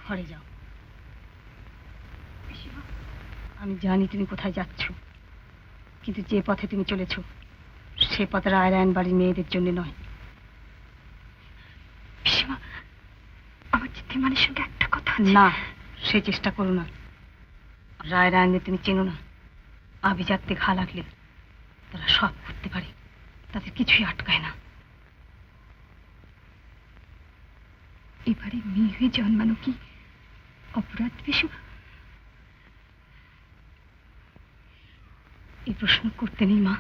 ঘরে যাও। আমি জানি তুমি কোথায় যাচ্ছ, কিন্তু যে পথে তুমি চলেছ সে পথে রায়রায়ণ বাড়ির মেয়েদের জন্য নয়। পিসিমা, আমার চিত্তিমানের সঙ্গে একটা কথা আছে। না, সে চেষ্টা করো না। রায়রায়ণদের তুমি চেনো না। আভিজাত্যে ঘা লাগলে তারা সব করতে পারে, তাদের কিছুই আটকায় না। এবারে মেয়ে হয়ে জন্মানো কি অপরাধ পিসিমা? এই প্রশ্ন করতে নেই মা।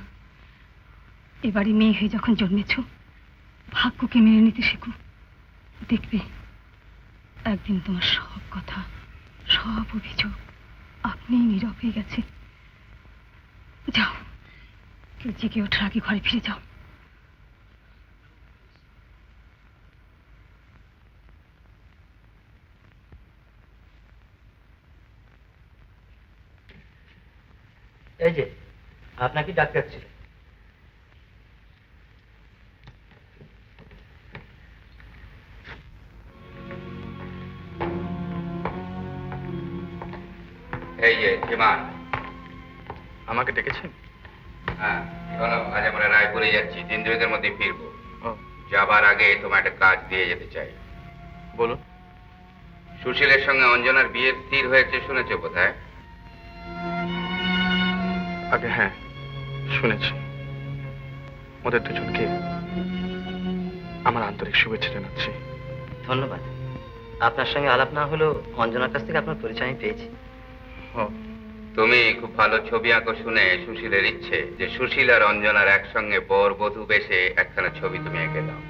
এবারে মেয়ে হয়ে যখন জন্মেছ, ভাগ্যকে মেনে নিতে শেখো। দেখবে একদিন তোমার সব কথা, সব অভিযোগ আপনিই নীরব হয়ে গেছে। যাও, কেউ জেগে ওঠার আগে ঘরে ফিরে যাও। এই যে আপনাকে ডাক্তার ছিল। এই যে বিমান। আমাকে ডেকেছেন? হ্যাঁ শোনো, আজ আমরা রায়পুরে যাচ্ছি, 3 দিনের মধ্যে ফিরবো। ও, যাবার আগে তোমার একটা কাজ দিয়ে যেতে চাই। বলুন। সুশীলের সঙ্গে অঞ্জনার বিয়ে স্থির হয়েছে, শুনেছো কোথায়? আগে হ্যাঁ শুনেছি। ওদের দুজনকে আমার আন্তরিক শুভেচ্ছা জানাচ্ছি। ধন্যবাদ। আপনার সঙ্গে আলাপ না হলেও অঞ্জনার কাছ থেকে আপনার পরিচয় আমি পেয়েছি। ও, তুমি খুব ভালো ছবি আঁকো শুনে সুশীলের ইচ্ছে যে সুশীল আর অঞ্জনার একসঙ্গে বর বধূ বেশে একখানা ছবি তুমি এঁকে দাও।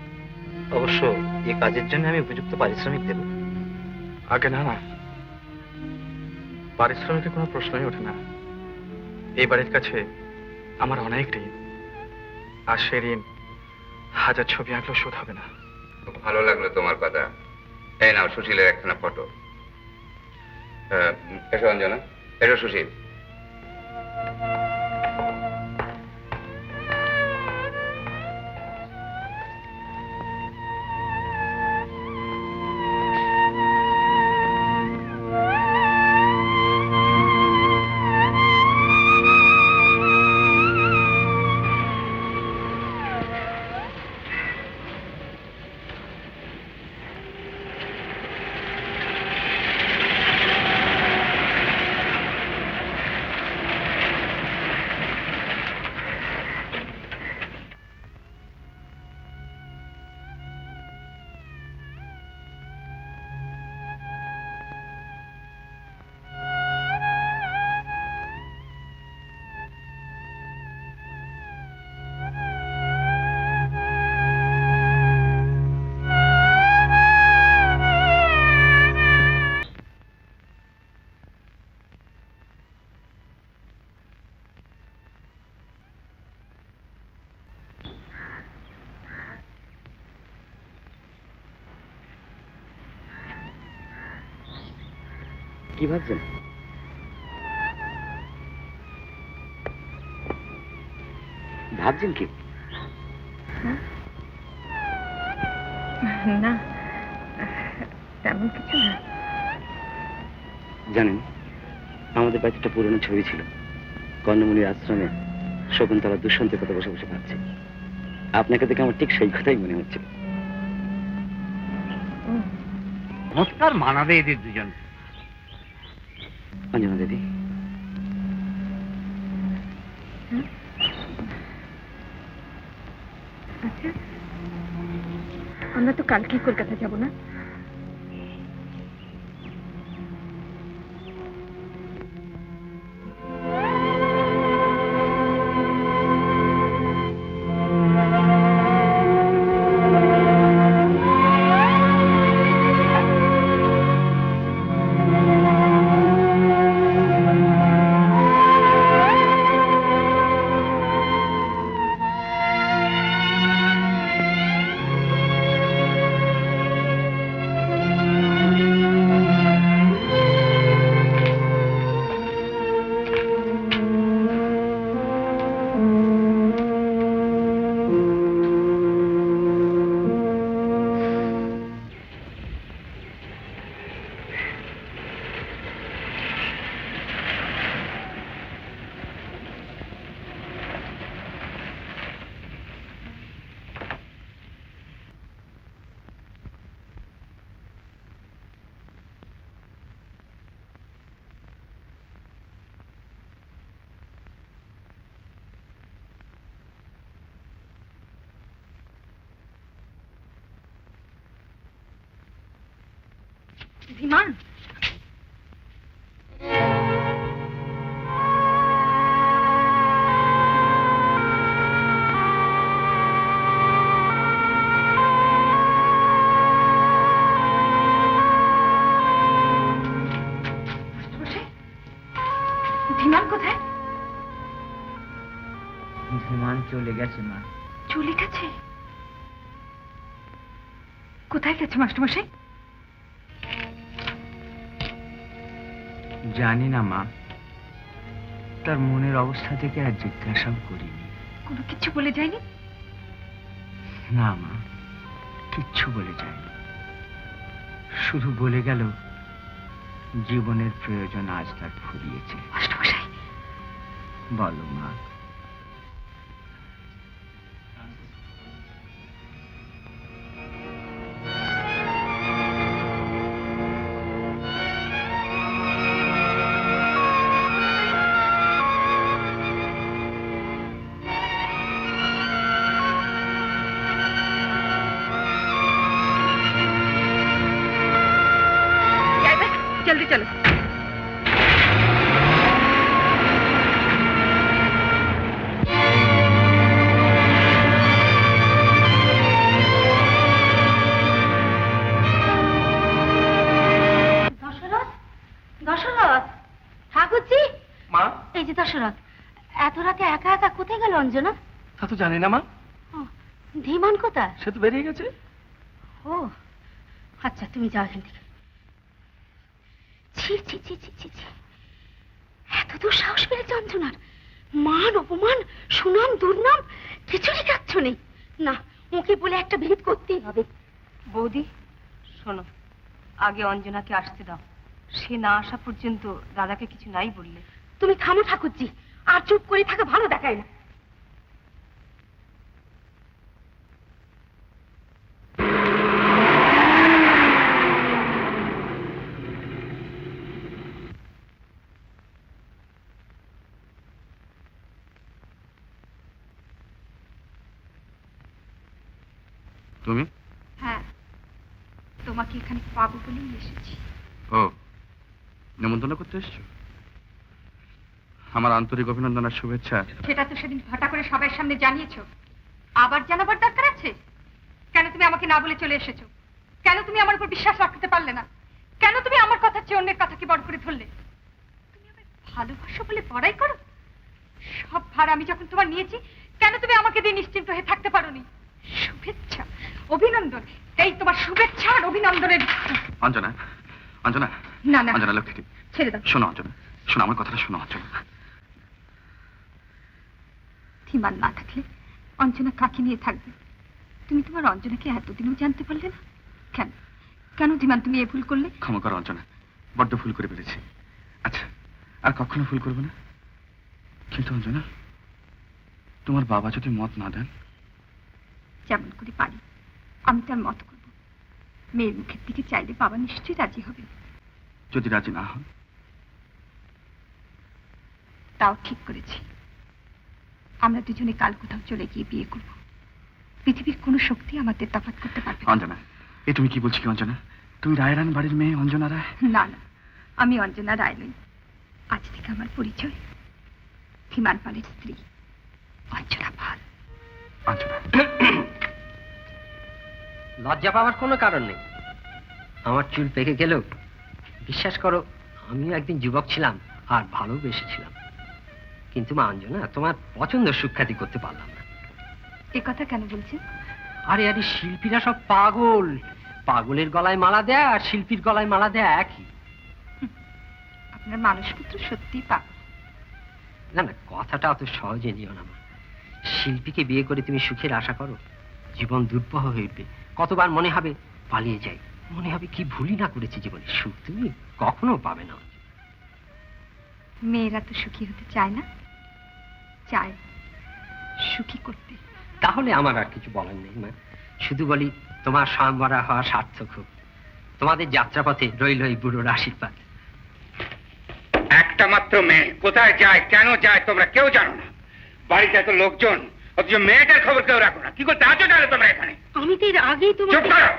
অবশ্য এই কাজের জন্য আমি উপযুক্ত পারিশ্রমিক দেব। আগে না না, পারিশ্রমিকের কোনো প্রশ্নই ওঠে না। এই বাড়ির কাছে আমার অনেক ঋণ, আর সে ঋণ 1000 ছবি আঁকলেও শোধ হবে না। খুব ভালো লাগলো তোমার কথা। এই নাও সুশীলের একখানা ফটো। এসো অঞ্জনা, এসো সুশীল। কি ভাবছেন? ভাবছেন কি? না, তেমন কিছু না। জানেন, আমাদের বাড়িতে একটা পুরনো ছবি ছিল। কর্ণমুনির আশ্রমে শকুন্তলা দুষ্যন্তের কথা বসে বসে ভাবছে। আপনাকে দেখে আমার ঠিক সেই কথাই মনে হচ্ছে। চমৎকার মানাবে এদের দুজন। অঞ্জনা দিদি, আচ্ছা, আমরা তো কালকেই কলকাতা যাব না? বিমান, বিমান কোথায়? বিমান চলে গেছে মা। চলে গেছে? কোথায় গেছে মাস্টারমশাই? জানি না মা, তার মনের অবস্থা থেকে আর জিজ্ঞাসাও করিনি। কোনো কিছু বলে যায়নি? না মা, কিচ্ছু বলে যায়নি। শুধু বলে গেল জীবনের প্রয়োজন আজ তার ফুরিয়েছে। মাস্টারমশাই, বলো মা। জলদি চলো। দশরথ, দশরথ, ঠাকুরজি। মা, এই যে দশরথ, এত রাতে একা একা কোথায় গেল অঞ্জনা? তা তো জানি না মা, ও, ধীমান কোথায়? সে তো বেরিয়ে গেছে। ও আচ্ছা, তুমি যাও এখান থেকে। ছি ছি ছি ছি ছি ছি, এত দূর সাহস পেরেছে অঞ্জনার! মান অপমান, সুনাম দুর্নাম কিছুরই কাচ্ছ নেই। না, মুখে বলে একটা ভেদ করতেই হবে। বৌদি শোনো, আগে অঞ্জনাকে আসতে দাও। সে না আসা পর্যন্ত দাদাকে কিছু নাই বললে। তুমি থামো ঠাকুরজি, আর চুপ করে থাকা ভালো দেখায় না। তুমি? হ্যাঁ, তোমাকে এখানে পাবো বলেই এসেছি। ও, নেমন্তন্ন করতে এসছো? আমার আন্তরিক অভিনন্দন আর শুভেচ্ছা। সেটা তো সেদিন ঘটা করে সবার সামনে জানিয়েছো, আবার জানাবার দরকার আছে? কেন তুমি আমাকে না বলে চলে এসেছো? কেন তুমি আমার উপর বিশ্বাস রাখতে পারলে না? কেন তুমি আমার কথা চেয়ে অন্যের কথাকে বড় করে ধরলে? তুমি আমায় ভালোবাসো বলে বড়াই করো? সব ভার আমি যখন তোমার নিয়েছি, কেন তুমি আমাকে দিয়ে নিশ্চিন্ত হয়ে থাকতে পারোনি? শুভেচ্ছা, অভিনন্দন, এই তোমার শুভেচ্ছা আর অভিনন্দনের। অঞ্জনা, অঞ্জনা, না না, অঞ্জনা লক্ষ্মী, ছেড়ে দাও। শোনো অঞ্জনা, শোনো আমার কথাটা শোনো অঞ্জনা। ধীমান না থাকলে অঞ্জনা কাকে নিয়ে থাকবে? তুমি তোমার অঞ্জনাকে এতদিনও জানতে পারলে না কেন? কেন ধীমান তুমি এ ভুল করলে? ক্ষমা করো অঞ্জনা, বড্ড ভুল করে ফেলেছি। আচ্ছা, আর কখনো ভুল করবো না। কিন্তু অঞ্জনা, তোমার বাবা যদি মত না দেন? যেমন করে পারি আমি তার মত করব। মেয়ের মুখের দিকে চাইলে বাবা নিশ্চয়ই রাজি হবে। যদি রাজি না হন? তাও ঠিক করেছি, আমরা দুজনে কাল কোথাও চলে গিয়ে বিয়ে করব। পৃথিবীর কোনো শক্তি আমাদের তফাৎ করতে পারবে না। অঞ্জনা, এ তুমি কি বলছো কি অঞ্জনা? তুমি রায়রান বাড়ির মেয়ে অঞ্জনা রায়? না না, আমি অঞ্জনা রায় নই। আজ থেকে আমার পরিচয় ধীমান পালের স্ত্রী অঞ্জনা পাল। অঞ্জনা, লজ্জা পাওয়ার কোনো কারণ নেই। আমার চুল পেকে গেলেও বিশ্বাস করো, আমিও একদিন যুবক ছিলাম আর ভালোবেসেছিলাম। কিন্তু মা অঞ্জনা, তোমার পছন্দ সুখ্যাতি করতে পারলাম না। এ কথা কেন বলছেন? আরে আরে, শিল্পীরা সব পাগল। পাগলের গলায় মালা দেয় আর শিল্পীর গলায় মালা দেয় একই। আপনার মানুষপুত্র সত্যি পাগল। না না, কথাটা অত সহজে নিও না মা। শিল্পীকে বিয়ে করে তুমি সুখের আশা করো, জীবন দুর্বহ হয়ে উঠবে। কতবার মনে হবে পালিয়ে যাই, মনে হবে কি ভুলই না করেছি জীবনে। সুখ তুমি কখনো পাবে না। মেয়েরা তো সুখী হতে চায় না, চায় সুখী করতে। তাহলে আমার আর কিছু বলার নেই মা, শুধু বলি তোমার স্বয়ংবরা হওয়া সার্থক হোক। তোমাদের যাত্রাপথে রইল এই বুড়োর আশীর্বাদ। একটা মাত্র মেয়ে কোথায় যায়, কেন যায়, তোমরা কেউ জানো না। বাড়িতে এত লোকজন, অথচ মেয়েটার খবর কেউ রাখো না। কি করতে আছো তাহলে তোমরা এখানে? আমি তো এর আগেই চুপ তোমাকে... করো,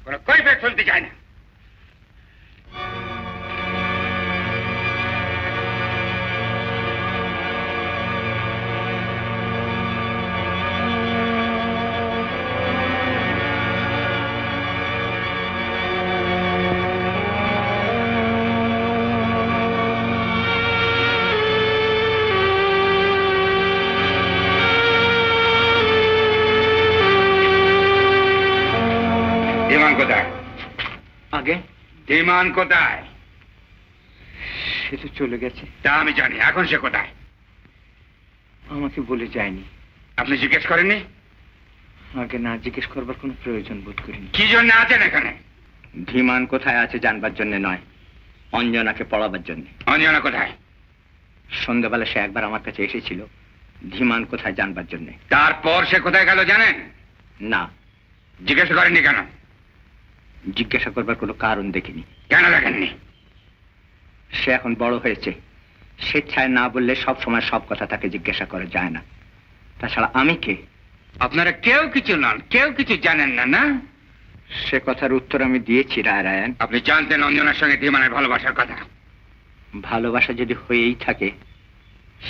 কোনো কৈফিয়ত শুনতে চায় না। ধীমান কোথায়? আগে ধীমান কোথায়? সে তো চলে গেছে। তা আমি জানি, এখন সে কোথায়? আমাকে বলে যায়নি। আপনি জিজ্ঞেস করেননি? আগে না জিজ্ঞেস করবার কোনো প্রয়োজন বোধ করিনি। কি জন্য আছেন এখানে? ধীমান কোথায় আছে জানবার জন্য নয়, অঞ্জনাকে পড়াবার জন্য। অঞ্জনা কোথায়? সন্ধ্যাবেলা সে একবার আমার কাছে এসেছিল ধীমান কোথায় জানবার জন্য। তারপর সে কোথায় গেল জানেন? না, জিজ্ঞাসা করেননি কেন? জিজ্ঞাসা করবার কোনো কারণ দেখিনি। কেন দেখেননি? সে এখন বড় হয়েছে, স্বেচ্ছায় না বললে সব সময় সব কথা তাকে জিজ্ঞাসা করা যায় না। তাছাড়া আমি কে? আপনারা কেউ কিছু নন, কেউ কিছু জানেন না, না? সে কথার উত্তর আমি দিয়েছি রায়রায়ণ। আপনি জানতেন অঞ্জনার সঙ্গে ধীমানের ভালোবাসার কথা? ভালোবাসা যদি হয়েই থাকে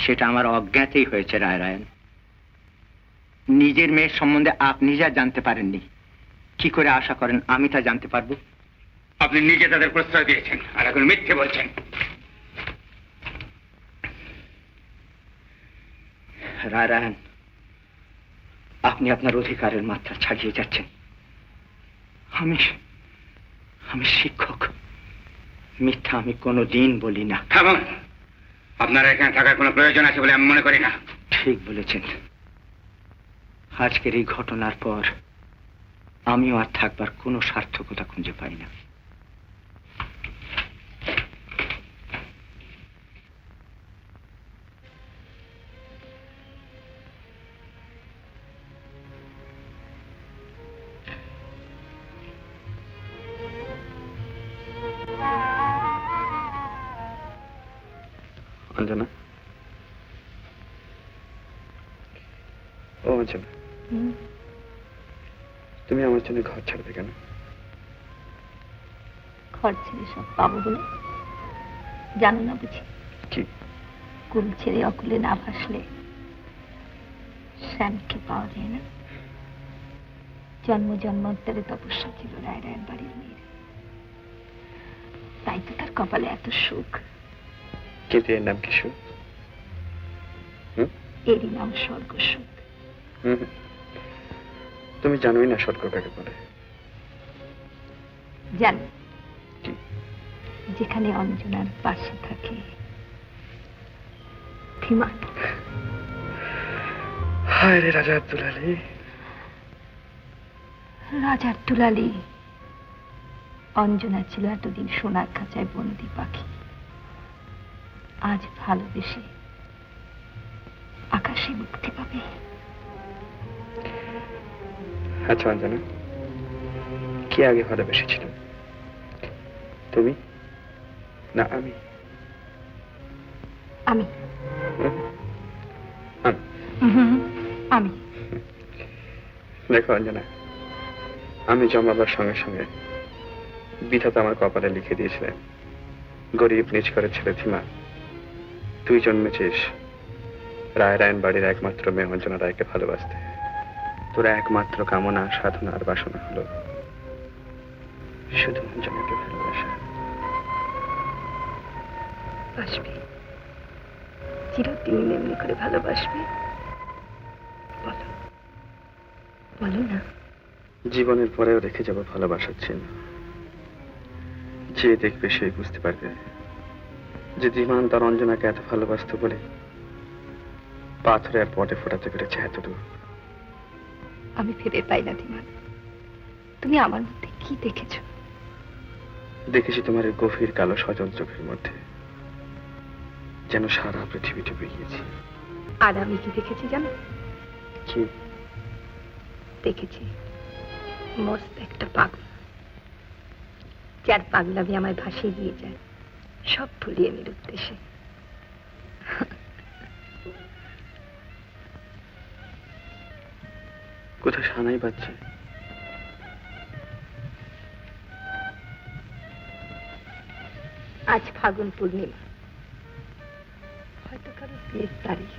সেটা আমার অজ্ঞাতেই হয়েছে রায়রায়ণ। নিজের মেয়ের সম্বন্ধে আপনি যা জানতে পারেননি, কি করে আশা করেন আমি তা জানতে পারবো? আপনি নিজে তাদের প্রশ্রয় দিয়েছেন আর এখন মিথ্যে বলছেন। রায়রায়ণ, আপনি আপনার অধিকারের মাত্রা ছাড়িয়ে যাচ্ছেন। আমি শিক্ষক, মিথ্যা আমি কোনোদিন বলি না। থামুন, আপনারা এখানে থাকার কোনো প্রয়োজন আছে বলে আমি মনে করি না। ঠিক বলেছেন। আজকের এই ঘটনার পর আমিও আর থাকবার কোনো সার্থকতা খুঁজে পাই না। অঞ্জনা, ও অঞ্জনা, তুমি আমার জন্য ঘর ছাড়বে কেন? ঘর ছেড়ে সব পাবো বলে জানো না বুঝি? কি? কুল ছেড়ে অকুলে না ভাসলে শ্যামকে পাওয়া যায় না। জন্ম জন্মান্তরে তপস্যা ছিল রায়রায়ণ বাড়ির মেয়ের, তাই তো তার কপালে এত সুখ। কিন্তু এর নাম কি সুখ? এরই নাম স্বর্গ সুখ। তুমি জানোই না স্বর্গ কাকে বলে। জানি, কি? যেখানে অঞ্জনার পাশে থাকে ধীমান। হায় রে রাজা আব্দুল আলী। রাজার দুলালি। অঞ্জনা ছিল এতদিন সোনার খাঁচায় বন্দি পাখি, আজ ভালোবেসে আকাশে মুক্তি পাবে। আচ্ছা অঞ্জনা, কে আগে ভালোবেসেছিল, তুমি না আমি? আমি। আমি। দেখো অঞ্জনা, আমি জন্মাবার সঙ্গে সঙ্গে বিধাতা আমার কপালে লিখে দিয়েছিলেন গরিব নিজ করে ছেলে ধীমান, তুই জন্মেছিস রায়রায়ণ বাড়ির একমাত্র মেয়ে অঞ্জনা রায়কে ভালোবাসতে। তোর একমাত্র কামনা, সাধনা আর বাসনা হলো শুধু অঞ্জনাকে ভালোবাসা। বাসবে, চিরদিন এমনি করে ভালোবাসবে। বলো, বলো না। জীবনের পরেও রেখে যাব ভালোবাসার চিহ্ন। যে দেখবে সেই বুঝতে পারবে যে ধীমান তার অঞ্জনাকে এত ভালোবাসত বলে পাথরে আর পটে ফোটাতে পেরেছে এতটুকু। আমি ভেবে পাই না ধীমান, তুমি আমার মধ্যে কি দেখেছ? দেখেছি তোমার এই গভীর কালো সজল চোখের মধ্যে যেন সারা পৃথিবী ডুবে গিয়েছে। আর আমি কি দেখেছি জানো? কি দেখেছি? মস্ত একটা পাগল, যার পাগলামি আমায় ভাসিয়ে দিয়ে যায় সব ভুলিয়ে নির উদ্দেশ্যে। কোথায় সানাই বাজছে? আজ ফাগুন পূর্ণিমা, হয়তো কারো বিয়ের তারিখ।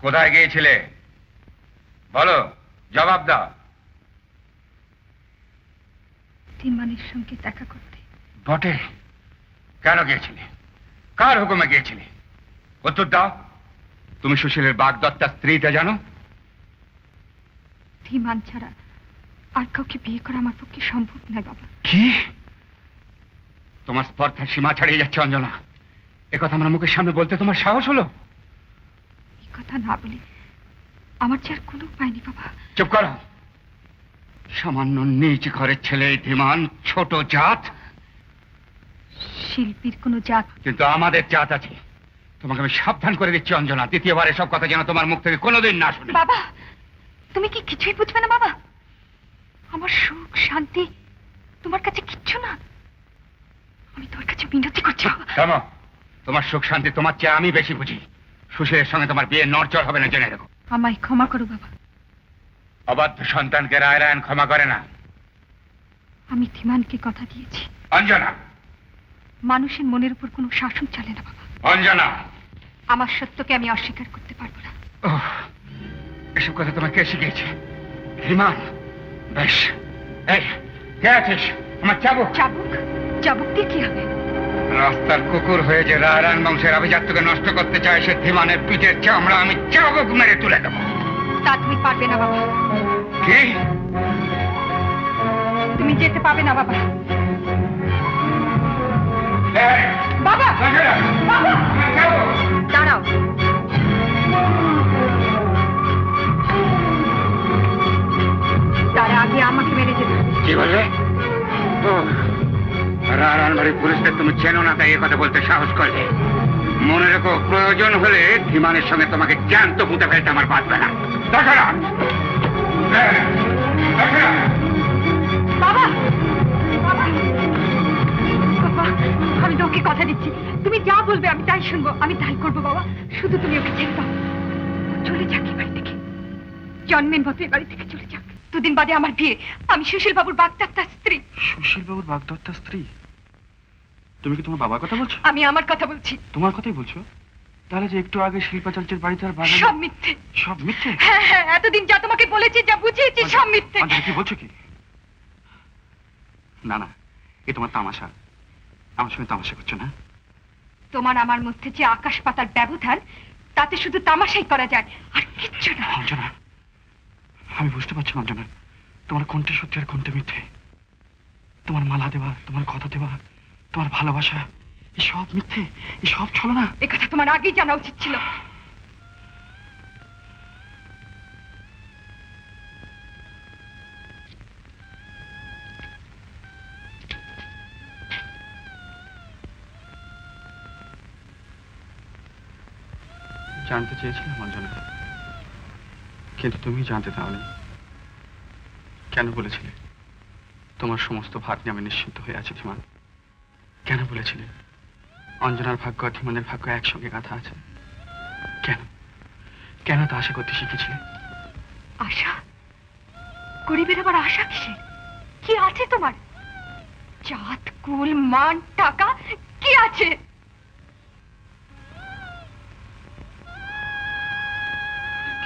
কোথায় গিয়েছিলে বলো, জবাব দাও। ধীমানের সঙ্গে দেখা করতে। বটে, কেন গিয়েছিলে? কার হুকুমে গিয়েছিলে? উত্তর দাও। তুমি সুশীলের বাগদত্তার স্ত্রীটা জানো? ধীমান ছাড়া আর কাউকে বিয়ে করা আমার পক্ষে সম্ভব নয় বাবা। কি? তোমার স্পর্ধার সীমা ছাড়িয়ে যাচ্ছে অঞ্জনা। একথা আমার মুখের সামনে বলতে তোমার সাহস হলো? এই কথা না বলে আমার যে আর কোনো উপায় নেই বাবা। চুপ করো। সামান্য নিচ ঘরের ছেলে ধীমান, ছোট জাত। শিল্পীর কোনো জাত। কিন্তু আমাদের জাত আছে। তোমাকে আমি সাবধান করে দিচ্ছি অঞ্জনা, দ্বিতীয়বার এসব কথা যেন তোমার মুখ থেকে কোনোদিন না শুনি। বাবা, তুমি কি কিছুই বুঝবে না বাবা? আমার সুখ শান্তি তোমার কাছে কিচ্ছু না। আমি তোর কাছে মিনতি করছি বাবা। থামো। তোমার সুখ শান্তি তোমার চেয়ে আমি বেশি বুঝি। সুশীলের সঙ্গে তোমার বিয়ে নড়চড় হবে না, জেনে রেখো। আমায় ক্ষমা করো বাবা। অবাধ্য সন্তানকে রায় রায়ন ক্ষমা করে না। আমি ধীমানকে কথা দিয়েছি, অঞ্জনা। মানুষের মনের উপর কোনো শাসন চলে না বাবা। অঞ্জনা, আমার সত্যকে আমি অস্বীকার করতে পারবো না। এসব কথা তোমার কে শিখিয়েছে? ধীমান। বেশ, এই কে আছিস? আমার চাবুক। চাবুক? চাবুক দিয়ে কি হবে? রাস্তার কুকুর হয়ে যে রায়রান বংশের আভিজাত্যকে নষ্ট করতে চায়, সে ধীমানের পিঠের চামড়া আমি চাবুক মেরে তুলে দেবো। তা তুমি পারবে না বাবা। কি? তুমি যেতে পারবে না বাবা। এই, বাবা, অঞ্জনা, বাবা, আমার চাবুক। দাঁড়াও। তার আগে আমাকে মেরে যেতে হবে। কি বললে? রায়রান বাড়ির পুলিশদের তুমি চেনো না, তাই এ কথা বলতে সাহস করলে। মনে রেখো, প্রয়োজন হলে ধীমানের সঙ্গে তোমাকে জ্যান্ত পুঁতে ফেলতে আমার বাঁচবে না। দেখো না। দেখো না। বাবা, বাবা, বাবা, আমি তোকে কথা দিচ্ছি, তুমি যা বলবে আমি তাই শুনবো, আমি তাই করবো বাবা। শুধু তুমি ওকে ছেড়ে দাও, চলে যাক এই বাড়ি থেকে। জন্মের মতো এই বাড়ি থেকে চলে যাক। দুদিন বাদে আমার বিয়ে। আমি সুশীল বাবুর বাগদত্তার স্ত্রী। সুশীল বাবুর বাগদত্তার স্ত্রী? তুমি কি তোমার বাবার কথা বলছো? আমি আমার কথা বলছি। তোমার কথাই বলছো? তাহলে যে একটু আগে শিল্পাচার্যের বাড়িতে আর বাগানে সব মিথ্যে। সব মিথ্যে? হ্যাঁ হ্যাঁ, এতদিন যা তোমাকে বলেছি, যা বুঝিয়েছি, সব মিথ্যে। অঞ্জলি, কি বলছো কি? না না, এ তোমার তামাশা। আমার সঙ্গে তামাশা করছো না? তোমার আমার মধ্যে যে আকাশ পাতার ব্যবধান, তাতে শুধু তামাশাই করা যায়, আর কিচ্ছু না। অঞ্জনা, আমি বুঝতে পারছি না অঞ্জনা, তোমার কোনটা সত্যি আর কোনটা মিথ্যে। তোমার মালা দেওয়া, তোমার কথা দেওয়া, তোমার ভালোবাসা, এসব মিথ্যে, এসব ছলনা। এ কথা তোমার আগেই জানা উচিত ছিল। জানতে চেয়েছিলাম অঞ্জনা, কিন্তু তুমি জানতে দাওনি। কেন বলেছিলে তোমার সমস্ত ভাগ নিয়ে আমি নিশ্চিন্ত হয়ে আছি ধীমান? কেন বলেছিলে অঞ্জনার ভাগ্য আর ধীমানের ভাগ্য একসঙ্গে গাঁথা আছে? কেন কেন তা আশা করতে শিখেছিলে? আশা? গরিবের আবার আশা কিসের? কি আছে তোমার? জাত, কুল, মান, টাকা, কি আছে?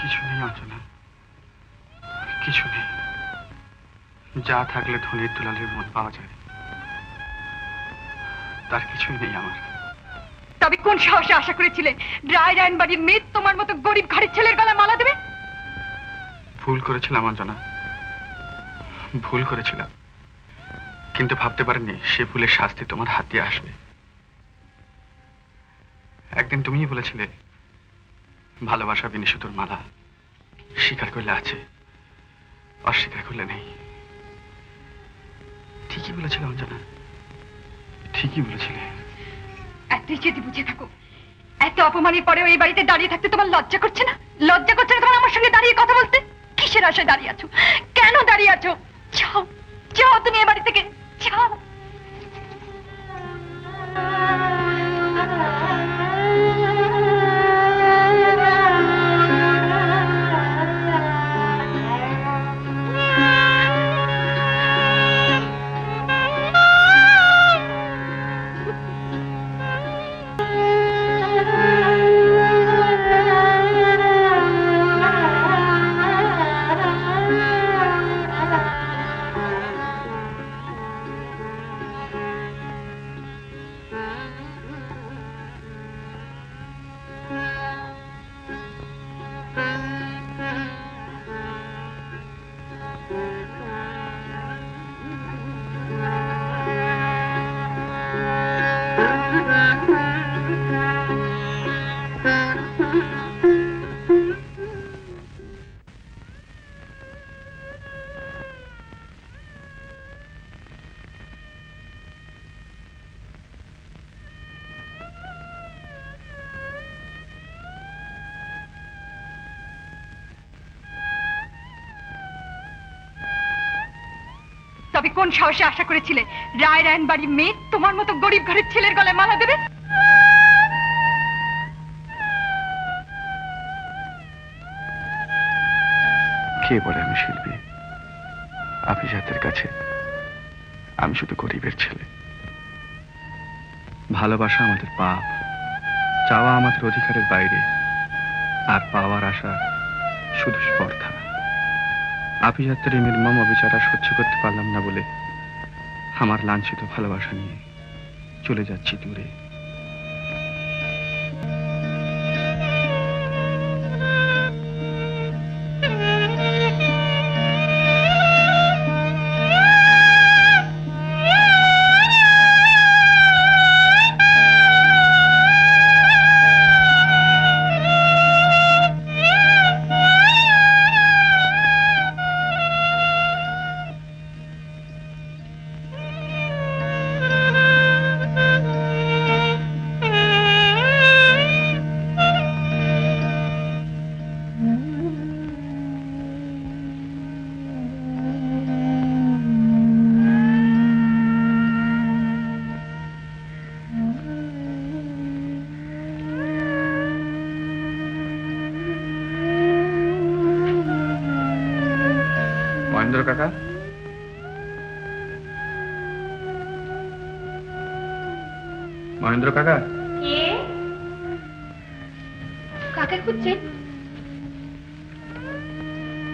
কিছু নেই অঞ্জনা, কিছু নেই। যা থাকলে ধনির দুলালের মন পাওয়া যায়, তার কিছুই নেই আমার। তবে কোন সাহসে আশা করেছিলে রায়রান বাড়ির মেয়ে তোমার মতো গরিব ঘরের ছেলের গলায় মালা দেবে? ভুল করেছিলাম অঞ্জনা, ভুল করেছিলাম, কিন্তু ভাবতে পারিনি সে ভুলের শাস্তি তোমার হাত দিয়ে আসবে। একদিন তুমিই বলেছিলে ভালোবাসা বিনি সুতোর মালা, স্বীকার করলে আছে, অস্বীকার করলে নেই। ঠিকই বলেছিলে অঞ্জনা, ঠিকই বলেছিলে। এতই যদি বুঝে থাকো, এত অপমানের পরেও এই বাড়িতে দাঁড়িয়ে থাকতে তোমার লজ্জা করছে না? লজ্জা করছে না তোমার আমার সঙ্গে দাঁড়িয়ে কথা বলতে? কিসের আশায় দাঁড়িয়ে আছো? কেন দাঁড়িয়ে আছো? যাও, যাও তুমি এ বাড়ি থেকে, যাও। তবে কোন সাহসে আশা করেছিলে রায় রায়ন বাড়ির মেয়ে তোমার মতো গরিব ঘরের ছেলের গলায় মালা দেবে? কে বলে আমি শিল্পী? আভিজাতের কাছে আমি শুধু গরিবের ছেলে। ভালোবাসা আমাদের পাপ, চাওয়া আমাদের অধিকারের বাইরে, আর পাওয়ার আশা শুধু স্পর্ধা। আভিজাত্যের এই নির্মম অবিচার আর সহ্য করতে পারলাম না বলে আমার লাঞ্ছিত ভালোবাসা নিয়ে চলে যাচ্ছি দূরে। মহেন্দ্র কাকা, মহেন্দ্র কাকা, কাকে খুঁজছেন?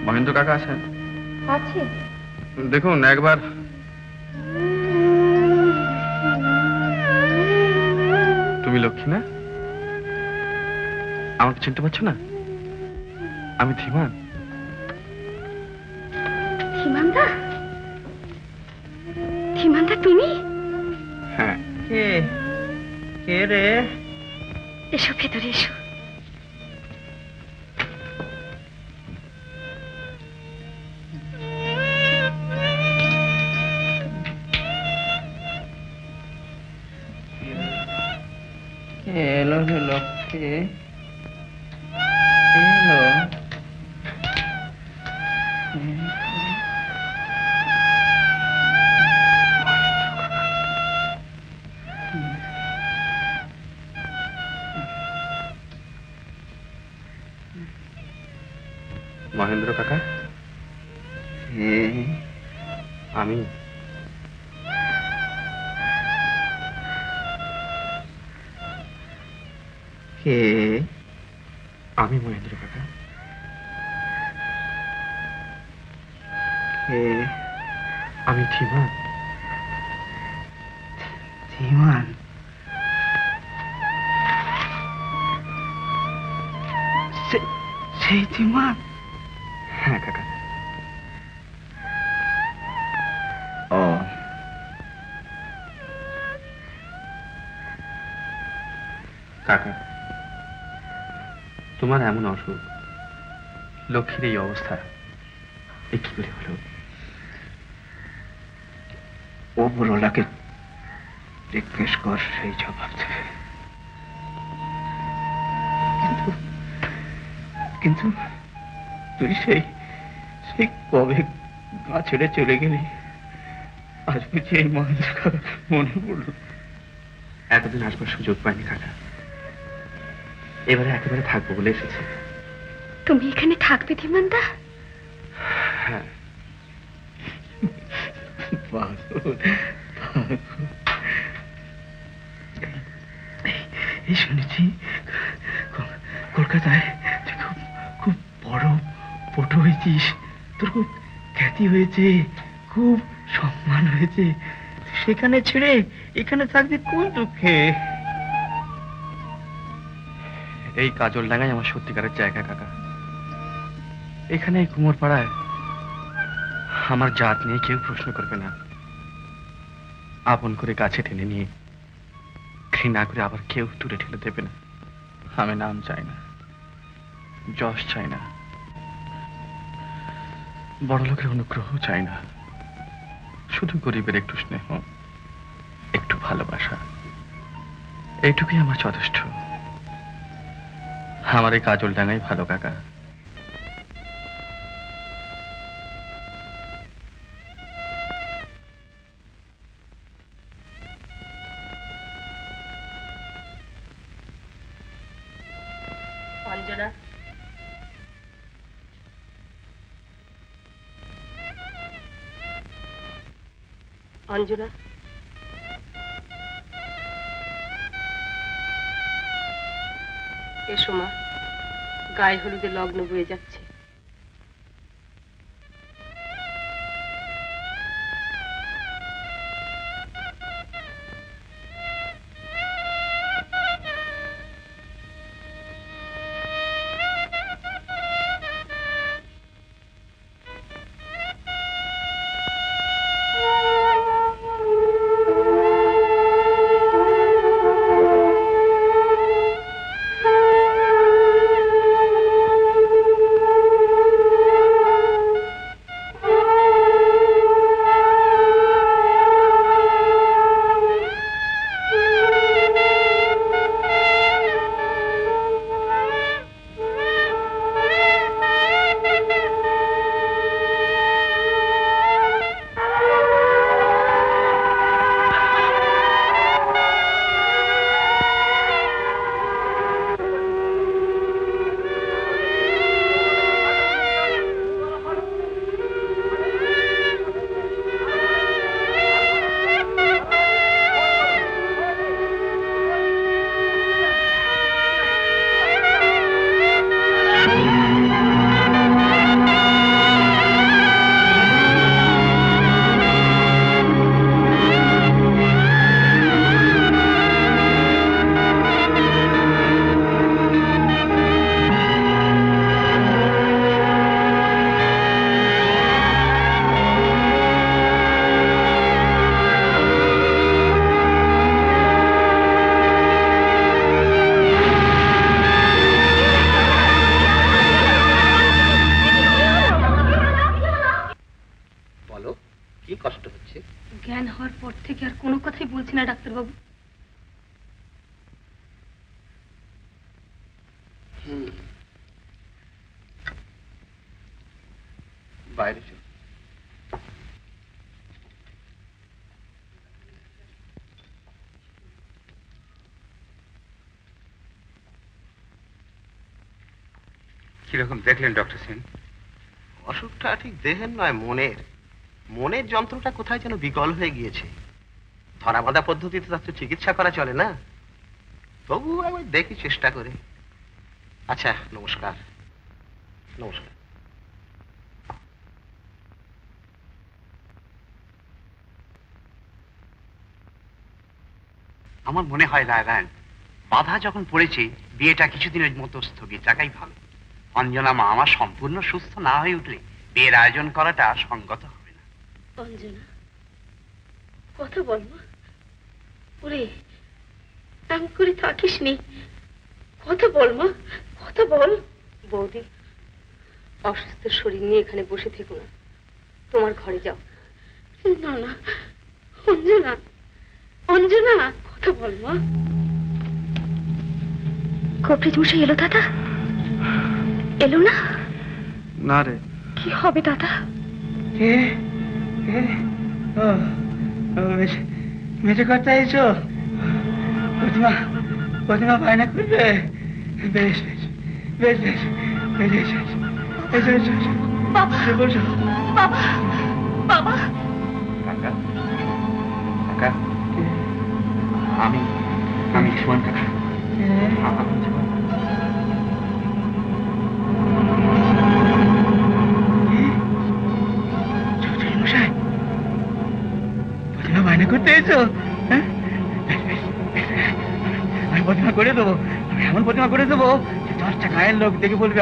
মহেন্দ্র কাকা আছেন? আছে। দেখুন একবার। তুমি লক্ষ্মী না? আমাকে চিনতে পারছো না? আমি ধীমান। ধীমানদা? ধীমানদা তুমি? হ্যাঁ। কে রে? এসো ভেতরে এসো। এলো রে লক্ষ্মী, এলো। মহেন্দ্র কাকা, আমি কে? আমি মহেন্দ্র কাকা। কে? আমি ধীমান। ধীমান? সেই ধীমান? হ্যাঁ কাকা। ও, কাকা, তোমার এমন অসুখ, লক্ষ্মীর এই অবস্থা, এ কি করে হলো? ও বড়লাকে জিজ্ঞেস কর, সেই জবাব দেবে। কিন্তু কিন্তু তুই সেই সেই কবে গা ছেড়ে চলে গেলি, আজ বুঝি এই মহেন্দ্র কথা মনে পড়ল। এতদিন আসবার সুযোগ পাইনি কাকা, এবারে একেবারে থাকবো বলে এসেছি। তুমি এখানে থাকবে ধীমানদা? হ্যাঁ। এই শুনেছি কলকাতায় তুই খুব খুব বড় পটু হয়েছিস, তোর খুব খ্যাতি হয়েছে, খুব সম্মান হয়েছে। সেখানে ছেড়ে এখানে থাকবি কোন দুঃখে? এই কাজল ডাঙ্গাই আমার সত্যিকারের জায়গা কাকা। এখানে এই কুমোর পাড়ায় আমার জাত নিয়ে কেউ প্রশ্ন করবে না। আপন করে কাছে টেনে নিয়ে ঘৃণা করে আবার কেউ দূরে ঠেলে দেবে না। আমি নাম চাই না, যশ চাই না, বড় লোকের অনুগ্রহ চাই না, শুধু গরিবের একটু স্নেহ, একটু ভালোবাসা, এইটুকুই আমার যথেষ্ট। আমার এই কাজল ডাঙাই ভালো কাকা। অঞ্জনা, অঞ্জনা, এসো মা, গায়ে হলুদের লগ্ন বয়ে যাচ্ছে। জ্ঞান হওয়ার পর থেকে আর কোনো কথাই বলছি না ডাক্তারবাবু। বাইরে চল। কিরকম দেখলেন ডক্টর সেন? অসুখটা ঠিক দেহের নয়, মনের। মনের যন্ত্রটা কোথায় যেন বিকল হয়ে গিয়েছে। ধরা বাঁধা পদ্ধতিতে তার তো চিকিৎসা করা চলে না, তবু আমি দেখি চেষ্টা করে। আচ্ছা, নমস্কার। নমস্কার। আমার মনে হয় নারায়ণ, বাধা যখন পড়েছে বিয়েটা কিছুদিনের মতো স্থগিত রাখাই ভালো। অঞ্জনা মা আমার সম্পূর্ণ সুস্থ না হয়ে উঠলে বিয়ের আয়োজন করাটা সঙ্গত হবে না। অঞ্জনা, কথা বল মা। ওরে, এমন করে থাকিস নি, কথা বল মা, কথা বল। বৌদি, অসুস্থ শরীর নিয়ে এখানে বসে থেকো না, তোমার ঘরে যাও। না না অঞ্জনা, অঞ্জনা, কথা বল মা। কবরিজ মশাই এলো দাদা? এলো না? না রে। কি হবে দাদা? মেজে কথা এসো। প্রতিমা, প্রতিমা বায়না করবে। বেশ বেশ বেশ বেশ বেশ এসো এসো এসো এসো। বাবা, বসো। বাবা, বাবা। কাকা, কাকা, আমি আমি সুমন কাকা। মশাই, প্রতিমা বায়না করতে এসো। আমি প্রতিমা করে দেবো, আমি এমন প্রতিমা করে দেবো যে 10টা গায়ের লোক দেখে বলবে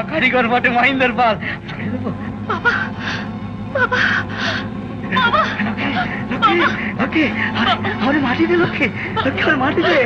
কারিগর বটে মহিন্দার পাল। করে দেবো। বাবা, বাবা, বাবা। ওকে আমার মাটি দে লোকে ওকে মাটি দে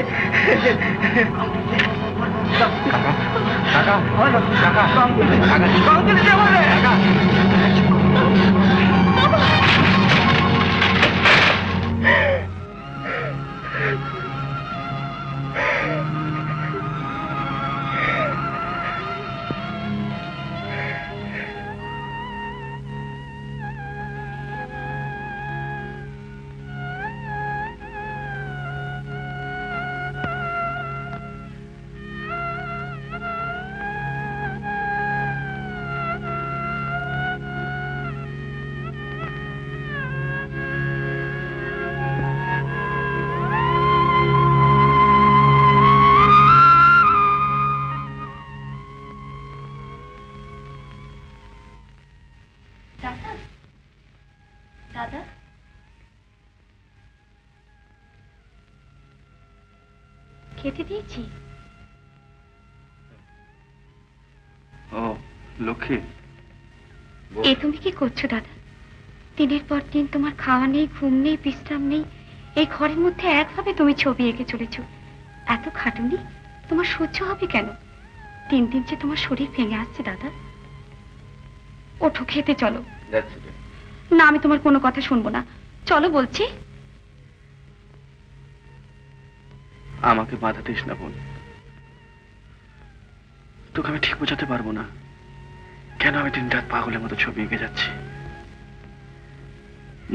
দাদা দাদা খেতে দিয়েছি। ও লক্ষ্মী, এ তুমি কি করছো দাদা? দিনের পর দিন তোমার খাওয়া নেই, ঘুম নেই, বিশ্রাম নেই। এই ঘরের মধ্যে একভাবে তুমি ছবি এঁকে চলেছো। এত খাটুনি তোমার সহ্য হবে কেন? দিন দিন যে তোমার শরীর ভেঙে আসছে দাদা। ওঠো, খেতে চলো। না, আমি তোমার কোনো কথা শুনবো না। চলো বলছি। আমাকে বাধা দিস না বোন। তোকে আমি ঠিক বোঝাতে পারবো না কেন আমি দিন রাত পাগলের মতো ছবি এঁকে যাচ্ছি।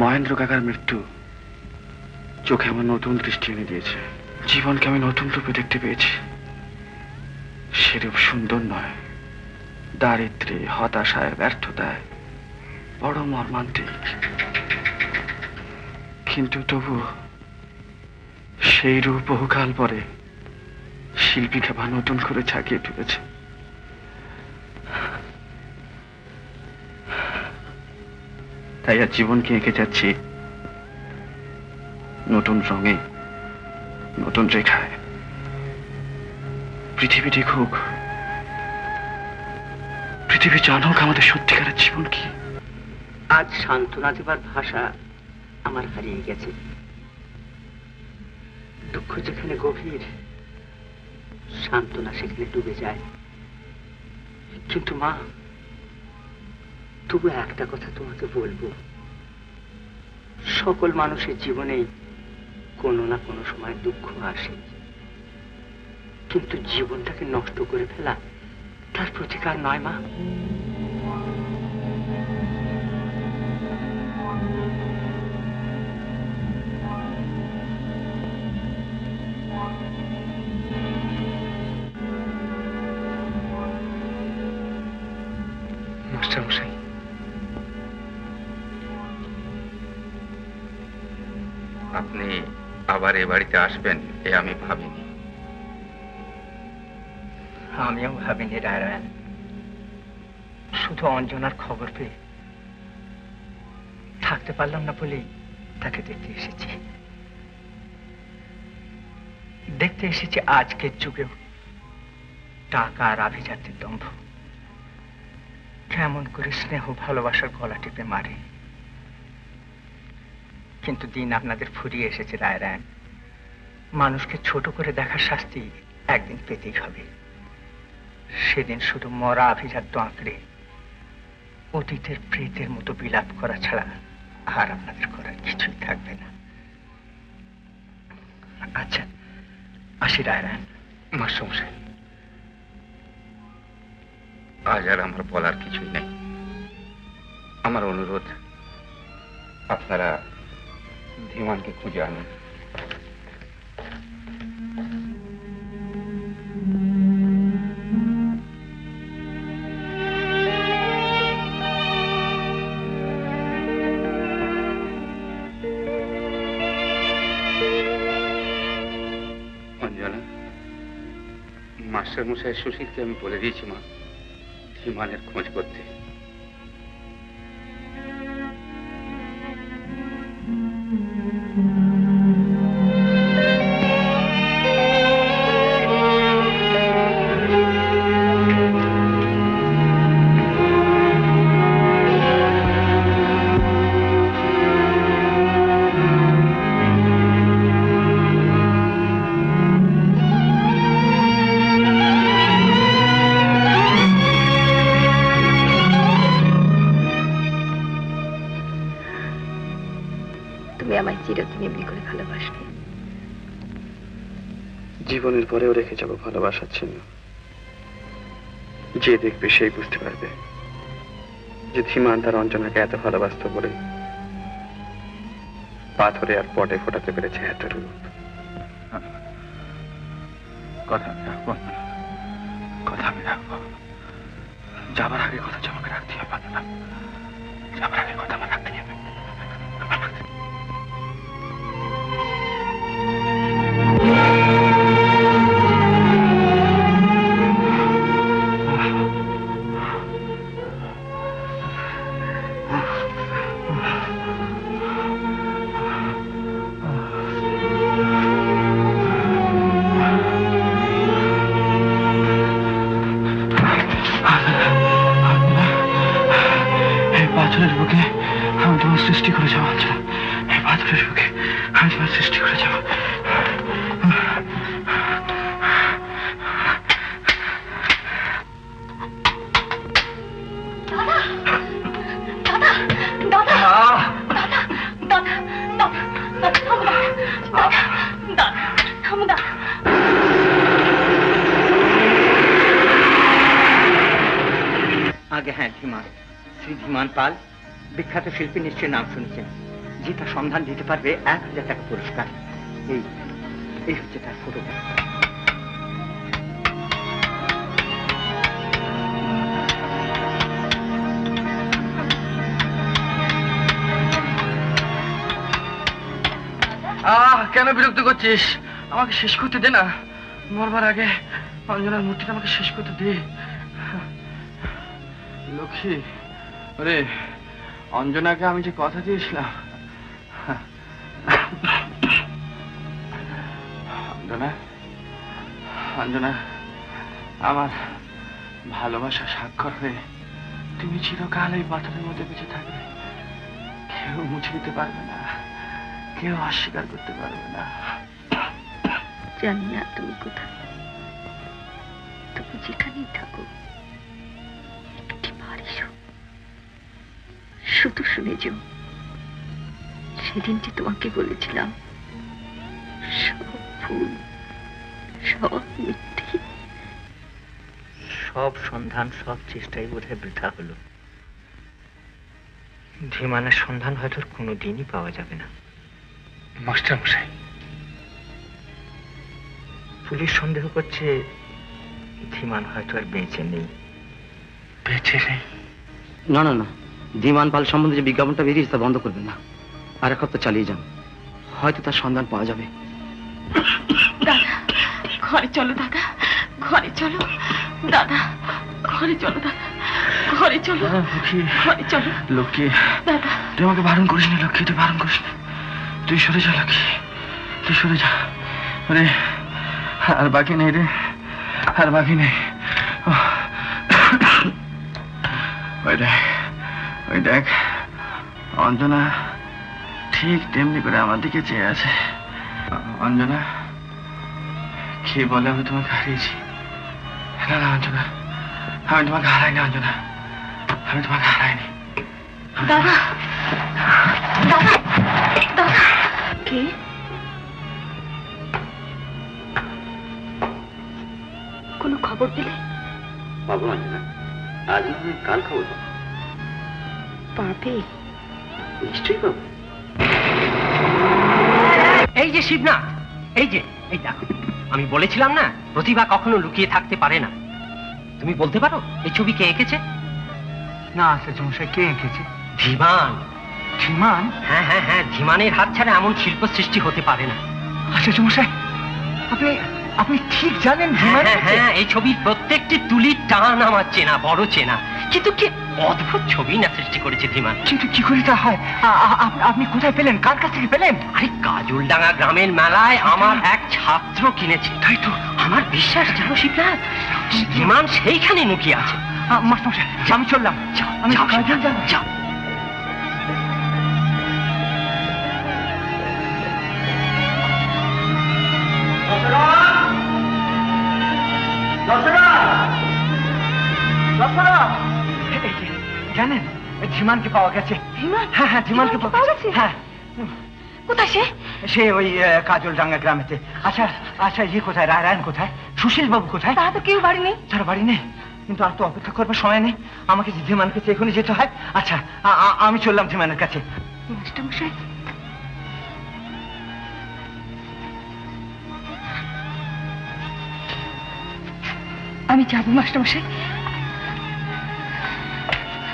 মহেন্দ্র কাকার মৃত্যু চোখে আমার নতুন দৃষ্টি এনে দিয়েছে। জীবনকে আমি নতুন রূপে দেখতে পেয়েছি। সেরূপ সুন্দর নয়, দারিদ্র্যে, হতাশায়, ব্যর্থতায়, বড় মর্মান্তিক। কিন্তু তবু সেই রূপ বহুকাল পরে শিল্পীকে আবার নতুন করে ঝাঁকিয়ে তুলেছে। তাই আর জীবনকে এঁকে যাচ্ছি নতুন রঙে, নতুন রেখায়। পৃথিবী দেখুক, পৃথিবী জানুক আমাদের সত্যিকারের জীবন কি। আজ সান্ত্বনা দেবার ভাষা আমার হারিয়ে গেছে। দুঃখ যেখানে গভীর, সান্ত্বনা সেখানে ডুবে যায়। কিন্তু মা, তবু একটা কথা তোমাকে বলবো, সকল মানুষের জীবনেই কোনো না কোনো সময় দুঃখ আসে, কিন্তু জীবনটাকে নষ্ট করে ফেলা তার প্রতিকার নয় মা। মাস্টারমশাই, আপনি আবার এ বাড়িতে আসবেন এ আমি ভাবিনি। আমিও ভাবিনি রায়রায়ণ। শুধু অঞ্জনার খবর পেয়ে থাকতে পারলাম না বলেই তাকে দেখতে এসেছি। দেখতে এসেছি আজকের যুগেও টাকা আর আভিজাত্যের দম্ভ কেমন করে স্নেহ ভালোবাসার গলা টিপে মারে। কিন্তু দিন আপনাদের ফুরিয়ে এসেছে রায়রায়ণ। মানুষকে ছোট করে দেখার শাস্তি একদিন পেতেই হবে। সেদিন শুধু মরা আভিজাত্য আঁকড়ে অতীতের প্রেতের মতো বিলাপ করা ছাড়া আর আপনাদের করার কিছুই থাকবে না। আচ্ছা, আসি রায়রায়ণ। মাস্টারমশাই, আজ আর আমার বলার কিছুই নেই। আমার অনুরোধ, আপনারা ধীমানকে খুঁজে আনুন। অঞ্জনা, মাস্টারমশাই সুশীলকে আমি বলে দিয়েছি মা, ধীমানের খোঁজ করতে। জীবনের পরেও রেখে যাব ভালোবাসার চিহ্ন। যে দেখবে সেই বুঝতে পারবে যে ধীমান তার অঞ্জনাকে এত ভালোবাসত বলে পাথরে আর পটে ফোটাতে পেরেছে এত রূপ। কথা আমি রাখবো, কথা আমি রাখবো। যাবার আগে কথা আমাকে রাখতে হবে না, যাবার আগে কথা আমার রাখতে হবে। পাথরের বুকে আমি তোমার সৃষ্টি করে যাবো অঞ্জনা, এই পাথরের বুকে আমি তোমার সৃষ্টি করে যাবো। আগে হ্যাঁ, ধীমান, শ্রী ধীমান পাল, বিখ্যাত শিল্পী, নিশ্চয় নাম শুনেছেন। যে তার সন্ধান দিতে পারবে 1000 টাকা পুরস্কার। এই হচ্ছে তার ফটোগ্রাফ। কেন বিরক্ত করছিস? আমাকে শেষ করতে দে না, মরবার আগে অঞ্জনার মূর্তিটা আমাকে শেষ করতে দে। লক্ষ্মী, ওরে অঞ্জনাকে আমি যে কথা দিয়েছিলাম, অঞ্জনা, অঞ্জনা, আমার ভালোবাসা স্বাক্ষর হয়ে তুমি চিরকাল এই পাথরের মধ্যে বেঁচে থাকবে। কেউ মুছে দিতে পারবে না, কেউ অস্বীকার করতে পারবে না। জানি না তুমি কোথায়, তুমি যেখানেই থাকো একটি বার এসো, শুধু শুনে যাও সেদিনটি তোমাকে বলেছিলাম সব ভুল, সব মিথ্যে। সব সন্ধান, সব চেষ্টাই বোধহয় বৃথা হলো। ধীমানের সন্ধান হয়তো কোনোদিনই পাওয়া যাবে না। মাস্টার মশাই, পুলিশ সন্দেহ করছে ধীমান হয়তো আর বেঁচে নেই। বেঁচে নেই? না না না, ধীমান পাল সম্বন্ধে যে বিজ্ঞাপনটা বেরিয়েছে তা বন্ধ করবেন না, আর এক হপ্তাহ চালিয়ে যান, হয়তো তার সন্ধান পাওয়া যাবে। দাদা ঘরে চলো, দাদা ঘরে চলো, দাদা ঘরে চলো, দাদা ঘরে চলো, ঘরে চলো। লক্ষ্মী, দাদা তুই আমাকে বারণ করিস না লক্ষ্মী, তুই বারণ করিস না, তুই সরে যা লক্ষ্মী, তুই সরে যা। আরে আর বাকি নেই রে, আর বাকি নেই। ওই দেখ, ওই দেখ, অঞ্জনা ঠিক তেমনি করে আমার দিকে চেয়ে আছে। অঞ্জনা, কে বলে আমি তোমাকে হারিয়েছি? না না অঞ্জনা, আমি তোমাকে হারাইনি অঞ্জনা, আমি তোমাকে হারাইনি। দাদা, দাদা, দাদা। কে? কোনো খবর দিলে? পাবো অঞ্জনা, আজ না হয় কাল খবর পাবে? নিশ্চয়ই পাবো। এই যে শিবনাথ, এই যে, এই দেখো, আমি বলেছিলাম না প্রতিভা কখনো লুকিয়ে থাকতে পারে না। তুমি বলতে পারো এই ছবি কে এঁকেছে? না আচার্য মশাই, কে এঁকেছে? ধীমান। ধীমান? হ্যাঁ হ্যাঁ হ্যাঁ, ধীমানের হাত ছাড়া এমন শিল্প সৃষ্টি হতে পারে না। আচার্য মশাই, আপনি আপনি ঠিক জানেন? হ্যাঁ হ্যাঁ, এই ছবির প্রত্যেকটি তুলির টান আমার চেনা, বড় চেনা। কিন্তু কি অদ্ভুত ছবি না সৃষ্টি করেছে ধীমান। কিন্তু কি করে তা হয়? আপনি কোথায় পেলেন? কার কাছ থেকে পেলেন? আরে কাজলডাঙ্গা গ্রামের মেলায় আমার এক ছাত্র কিনেছে। তাই তো, আমার বিশ্বাস জানো শিবনাথ, ধীমান সেইখানে লুকিয়ে আছে। মাস্টার মশাই, আমি চললাম, আমি কাজে যাব। যাও। জানেন ধীমানকে পাওয়া গেছে। ধীমান? হ্যাঁ হ্যাঁ, ধীমানকে পাওয়া গেছে। হ্যাঁ। কোথায় সে? সে ওই কাজলডাঙ্গা গ্রামেতে। আচ্ছা আচ্ছা, ইয়ে কোথায়, রায়রায়ণ কোথায়, সুশীল বাবু কোথায়? তারা তো কেউ বাড়ি নেই। তারা বাড়ি নেই, কিন্তু আর তো অপেক্ষা করবার সময় নেই, আমাকে যে ধীমানের কাছে এখনই যেতে হয়। আচ্ছা আমি চললাম ধীমানের কাছে। মাস্টারমশাই, আমি যাবো মাস্টারমশাই।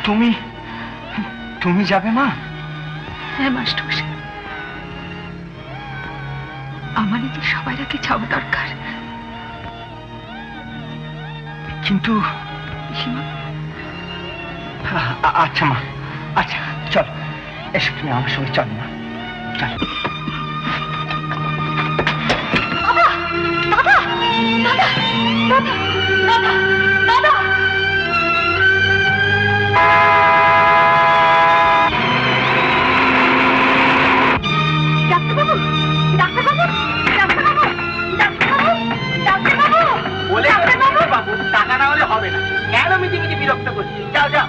তুমি তুমি যাবে মা? হ্যাঁ মাস্টারমশাই, আমার যে সবার আগে যাওয়া দরকার। কিন্তু পিসিমা, আচ্ছা মা, আচ্ছা চল, এসো তুমি আমার সঙ্গে, চল মা, চল। টাকা না হলে হবে না, কেন মিটিমিটি বিরক্ত করছি? যাও যাও।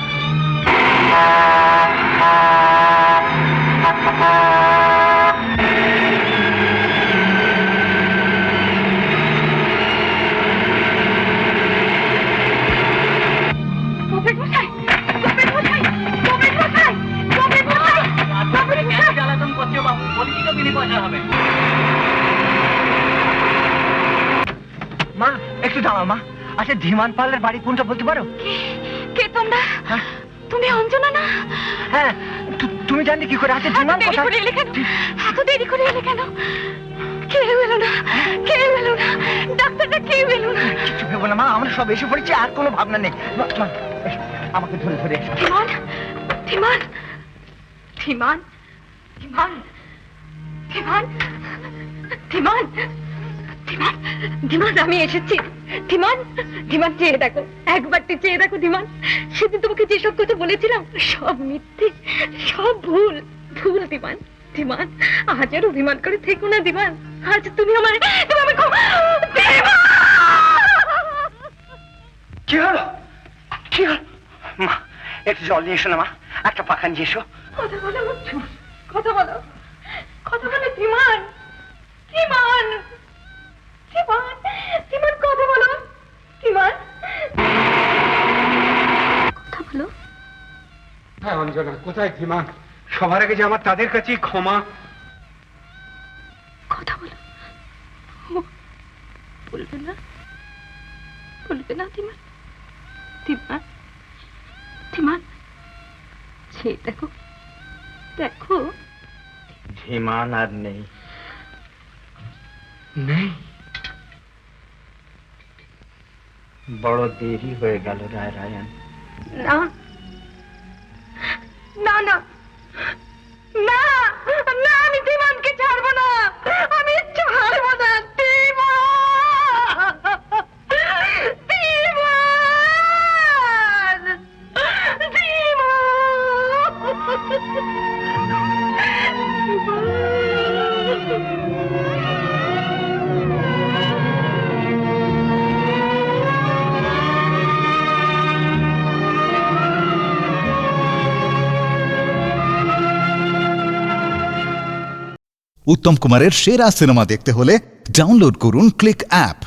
জ্বালাতন করছে বাবু, বলছি তো বিনি পয়সা হবে। মা একটু দাঁড়াও মা। আচ্ছা ধীমান পালের বাড়ি কোনটা বলতে পারো? কে তোমরা? তুমি অঞ্জনা না? হ্যাঁ, তুমি জানলে কি করে? আচ্ছা ধীমান এত দেরি করে এলে কেন? এত দেরি করে এলে কেন? কেউ এলো না, কেউ এলো না, ডাক্তারটা কেউ এলো না। কিছু ভেবো না মা, আমরা সব এসে পড়েছি, আর কোনো ভাবনা নেই। মা, আমাকে ধরে ধরে এসো। ধীমান, ধীমান, ধীমান, ধীমান, ধীমান, ধীমান, ধীমান, ধীমান, আমি এসেছি। ধীমান, ধীমান, চেয়ে দেখো, একবারটি চেয়ে দেখো ধীমান। সেদিন তোমাকে যেসব কথা বলেছিলাম সব মিথ্যে, সব ভুল, ভুল ধীমান। ধীমান, আজ আর অভিমান করে থেকো না ধীমান। আজ তুমি আমার, তুমি আমার কি হলো, কি হলো? মা একটু জল নিয়ে এসো না মা, একটা পাখা নিয়ে এসো। কথা বলো, কথা বলো, কথা বলো ধীমান, ধীমান, ধীমান, ধীমান, কথা বলো ধীমান, কথা বলো। হ্যাঁ অঞ্জনা, কোথায় ধীমান? সবার আগে যে আমার তাদের কাছেই ক্ষমা। কথা বলো, বলবে না, বলবে না ধীমান, ধীমান, ধীমান, সে দেখো, দেখো। ধীমান আর নেই। নেই? বড় দেরি হয়ে গেল রায়রায়ণ। না না না না না, আমি ধীমানকে ছাড়বো না, আমি ছাড়বো না। ধীমান, উত্তম কুমারের সেরা সিনেমা দেখতে হলে ডাউনলোড করুন ক্লিক অ্যাপ।